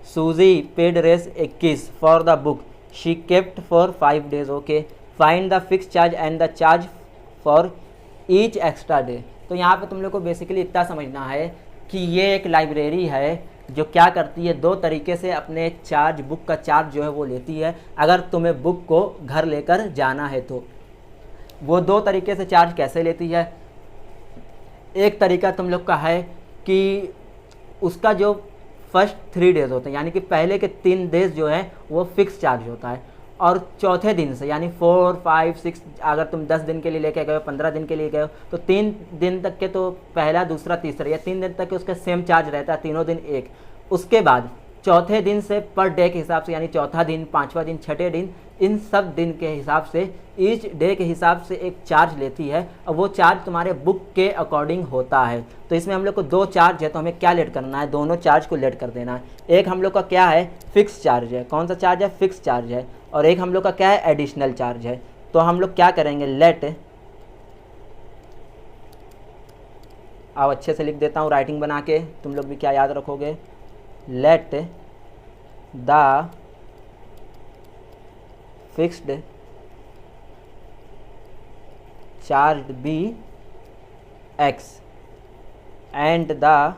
[SPEAKER 1] Suzie paid Rs 21 for the book she kept for 5 days, okay. Find the fix charge and the charge for each extra day. तो यहाँ पे तुम लोग को basically इतना समझना है कि ये एक लाइब्रेरी है जो क्या करती है, 2 तरीके से अपने चार्ज, बुक का चार्ज जो है वो लेती है। अगर तुम्हें बुक को घर लेकर जाना है तो वो 2 तरीके से चार्ज कैसे लेती है। एक तरीका तुम लोग का है कि उसका जो फर्स्ट 3 डेज होते हैं, यानी कि पहले के 3 डेज जो है वो फिक्स चार्ज होता है। और चौथे दिन से यानी 4, 5, 6, अगर तुम 10 दिन के लिए लेके गए हो, 15 दिन के लिए गए हो, तो 3 दिन तक के तो पहला, दूसरा, तीसरा, या 3 दिन तक के उसका सेम चार्ज रहता है, तीनों दिन एक। उसके बाद चौथे दिन से पर डे के हिसाब से, यानी चौथा दिन, पाँचवा दिन, छठे दिन, इन सब दिन के हिसाब से, ईच डे के हिसाब से एक चार्ज लेती है, और वो चार्ज तुम्हारे बुक के अकॉर्डिंग होता है। तो इसमें हम लोग को 2 चार्ज है, तो हमें क्या लेट करना है, दोनों चार्ज को लेट कर देना है। एक हम लोग का क्या है, फिक्स चार्ज है। कौन सा चार्ज है, फिक्स चार्ज है। और एक हम लोग का क्या है, एडिशनल चार्ज है। तो हम लोग क्या करेंगे, लेट, अब अच्छे से लिख देता हूँ राइटिंग बना के, तुम लोग भी क्या याद रखोगे, let the fixed charge be x and the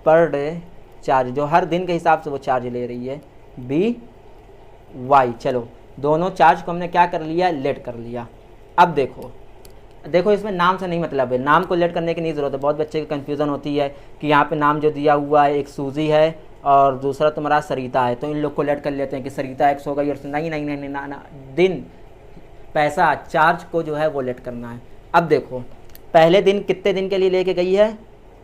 [SPEAKER 1] per day charge, जो हर दिन के हिसाब से वो चार्ज ले रही है, बी वाई। चलो दोनों चार्ज को हमने क्या कर लिया, लेट कर लिया। अब देखो इसमें नाम से नहीं मतलब है, नाम को लेट करने की नहीं ज़रूरत है। बहुत बच्चे की कन्फ्यूज़न होती है कि यहाँ पे नाम जो दिया हुआ है, एक सूजी है और दूसरा तुम्हारा सरिता है, तो इन लोग को लेट कर लेते हैं कि सरिता एक्स हो गई, और नहीं नहीं नहीं नहीं ना, दिन, पैसा, चार्ज को जो है वो लेट करना है। अब देखो पहले दिन कितने दिन के लिए लेके गई है,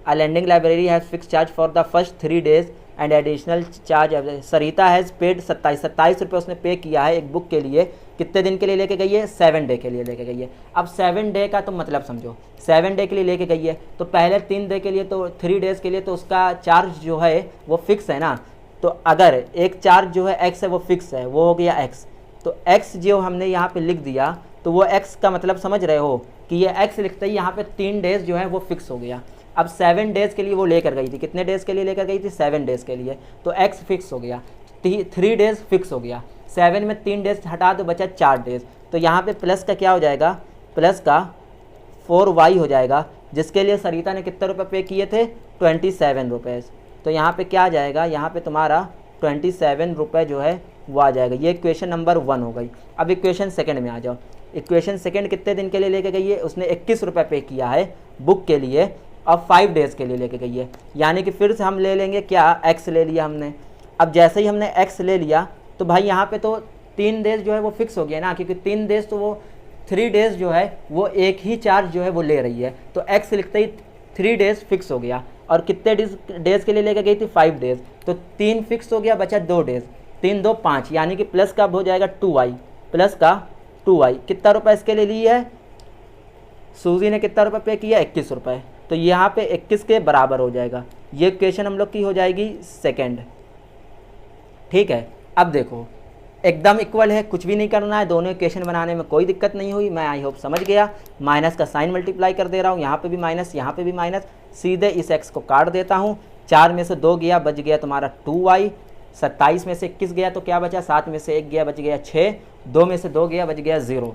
[SPEAKER 1] A lending library has fixed charge for the first 3 days and additional charge. Sarita has paid 27 रुपये उसने पे किया है एक बुक के लिए। कितने दिन के लिए लेके गई है, 7 डे के लिए लेके गई है। अब 7 डे का तो मतलब समझो, 7 डे के लिए लेके गई है, तो पहले 3 डे के लिए, तो 3 डेज़ के लिए तो उसका चार्ज जो है वो फिक्स है ना। तो अगर एक चार्ज जो है एक्स है वो फिक्स है, वो हो गया एक्स। तो एक्स जो हमने यहाँ पे लिख दिया, तो वो एक्स का मतलब समझ रहे हो कि ये एक्स लिखते ही यहाँ पे 3 डेज़ जो है वो फिक्स हो गया। अब 7 डेज़ के लिए वो लेकर गई थी, कितने डेज़ के लिए लेकर गई थी, 7 डेज़ के लिए, तो x फिक्स हो गया, 3 डेज़ फिक्स हो गया, 7 में 3 डेज़ हटा दो, बचा 4 डेज़। तो यहाँ पे प्लस का क्या हो जाएगा, प्लस का 4y हो जाएगा, जिसके लिए सरिता ने कितने रुपये पे किए थे, 27 रुपये। तो यहाँ पे क्या आ जाएगा, यहाँ पे तुम्हारा 27 रुपये जो है वो आ जाएगा। ये इक्वेशन नंबर 1 हो गई। अब इक्वेशन सेकंड में आ जाओ। इक्वेशन सेकंड कितने दिन के लिए लेके गई है, उसने 21 रुपये पे किया है बुक के लिए, अब 5 डेज़ के लिए लेके गई है, यानी कि फिर से हम ले लेंगे क्या, x ले लिया हमने। अब जैसे ही हमने x ले लिया, तो भाई यहाँ पे तो 3 डेज़ जो है वो फिक्स हो गया ना, क्योंकि 3 डेज़ तो वो 3 डेज़ जो है वो एक ही चार्ज जो है वो ले रही है, तो x लिखते ही 3 डेज़ फिक्स हो गया। और कितने डेज़ के लिए लेके गई थी, 5 डेज़, तो 3 फिक्स हो गया, बचा 2 डेज़, 3 2 5, यानी कि प्लस का हो जाएगा 2y, प्लस का 2y। कितना रुपये इसके लिए ली है, सूजी ने कितना रुपये पे किया, 21 रुपये, तो यहाँ पे 21 के बराबर हो जाएगा। ये इक्वेशन हम लोग की हो जाएगी सेकंड। ठीक है, अब देखो एकदम इक्वल है, कुछ भी नहीं करना है, दोनों इक्वेशन बनाने में कोई दिक्कत नहीं हुई, मैं आई होप समझ गया। माइनस का साइन मल्टीप्लाई कर दे रहा हूँ, यहाँ पे भी माइनस, यहाँ पे भी माइनस, सीधे इस x को काट देता हूँ। 4 में से 2 गया, बच गया तुम्हारा 2y, 27 में से 21 गया तो क्या बचा, 7 में से 1 गया, बच गया 6, 2 में से 2 गया, बच गया 0।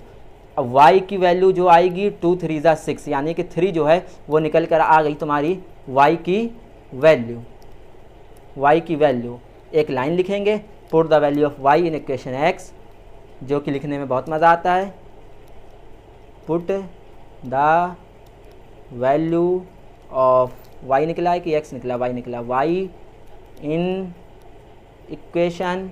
[SPEAKER 1] अब y की वैल्यू जो आएगी 2 3 6, यानी कि 3 जो है वो निकल कर आ गई तुम्हारी y की वैल्यू। एक लाइन लिखेंगे, put the value of y in equation x, जो कि लिखने में बहुत मज़ा आता है। Put the value of y निकला है कि x निकला, y निकला, y in equation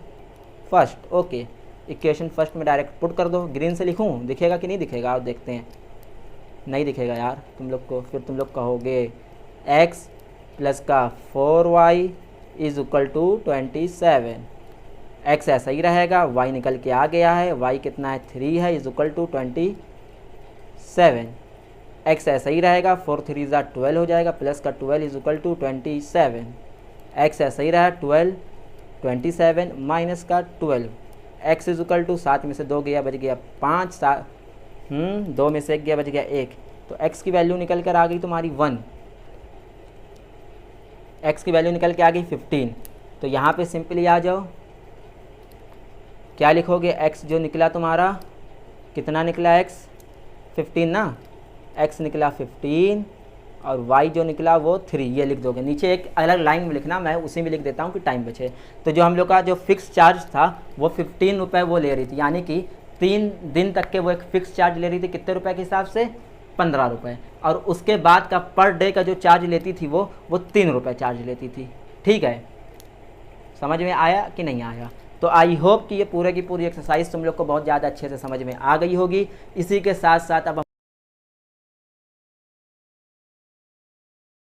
[SPEAKER 1] first. Okay, equation first में डायरेक्ट पुट कर दो। ग्रीन से लिखूं, दिखेगा कि नहीं दिखेगा, आप देखते हैं। नहीं दिखेगा यार तुम लोग को, फिर तुम लोग कहोगे x प्लस का 4y is equal to 27। x ऐसा ही रहेगा, y निकल के आ गया है, y कितना है 3 है, इज इक्वल टू 27। x ऐसा ही रहेगा, 4 3 12 हो जाएगा, प्लस का 12 इज इक्वल टू 27। x ऐसा ही रहा 12, 27 माइनस का 12, x इज इक्वल टू 7 में से 2 गया, बच गया 5, 2 में से 1 गया, बच गया 1। तो x की वैल्यू निकल कर आ गई तुम्हारी 1, x की वैल्यू निकल के आ गई 15। तो यहाँ पे सिंपली आ जाओ, क्या लिखोगे, x जो निकला तुम्हारा कितना निकला, x 15 ना, x निकला 15 और y जो निकला वो 3, ये लिख दोगे। नीचे एक अलग लाइन में लिखना, मैं उसी में लिख देता हूँ कि टाइम बचे। तो जो हम लोग का जो फिक्स चार्ज था वो 15 रुपये वो ले रही थी, यानी कि 3 दिन तक के वो एक फ़िक्स चार्ज ले रही थी, कितने रुपए के हिसाब से, 15 रुपये, और उसके बाद का पर डे का जो चार्ज लेती थी वो 3 रुपये चार्ज लेती थी। ठीक है, समझ में आया कि नहीं आया? तो आई होप कि ये पूरे की पूरी एक्सरसाइज तुम लोग को बहुत ज़्यादा अच्छे से समझ में आ गई होगी। इसी के साथ साथ अब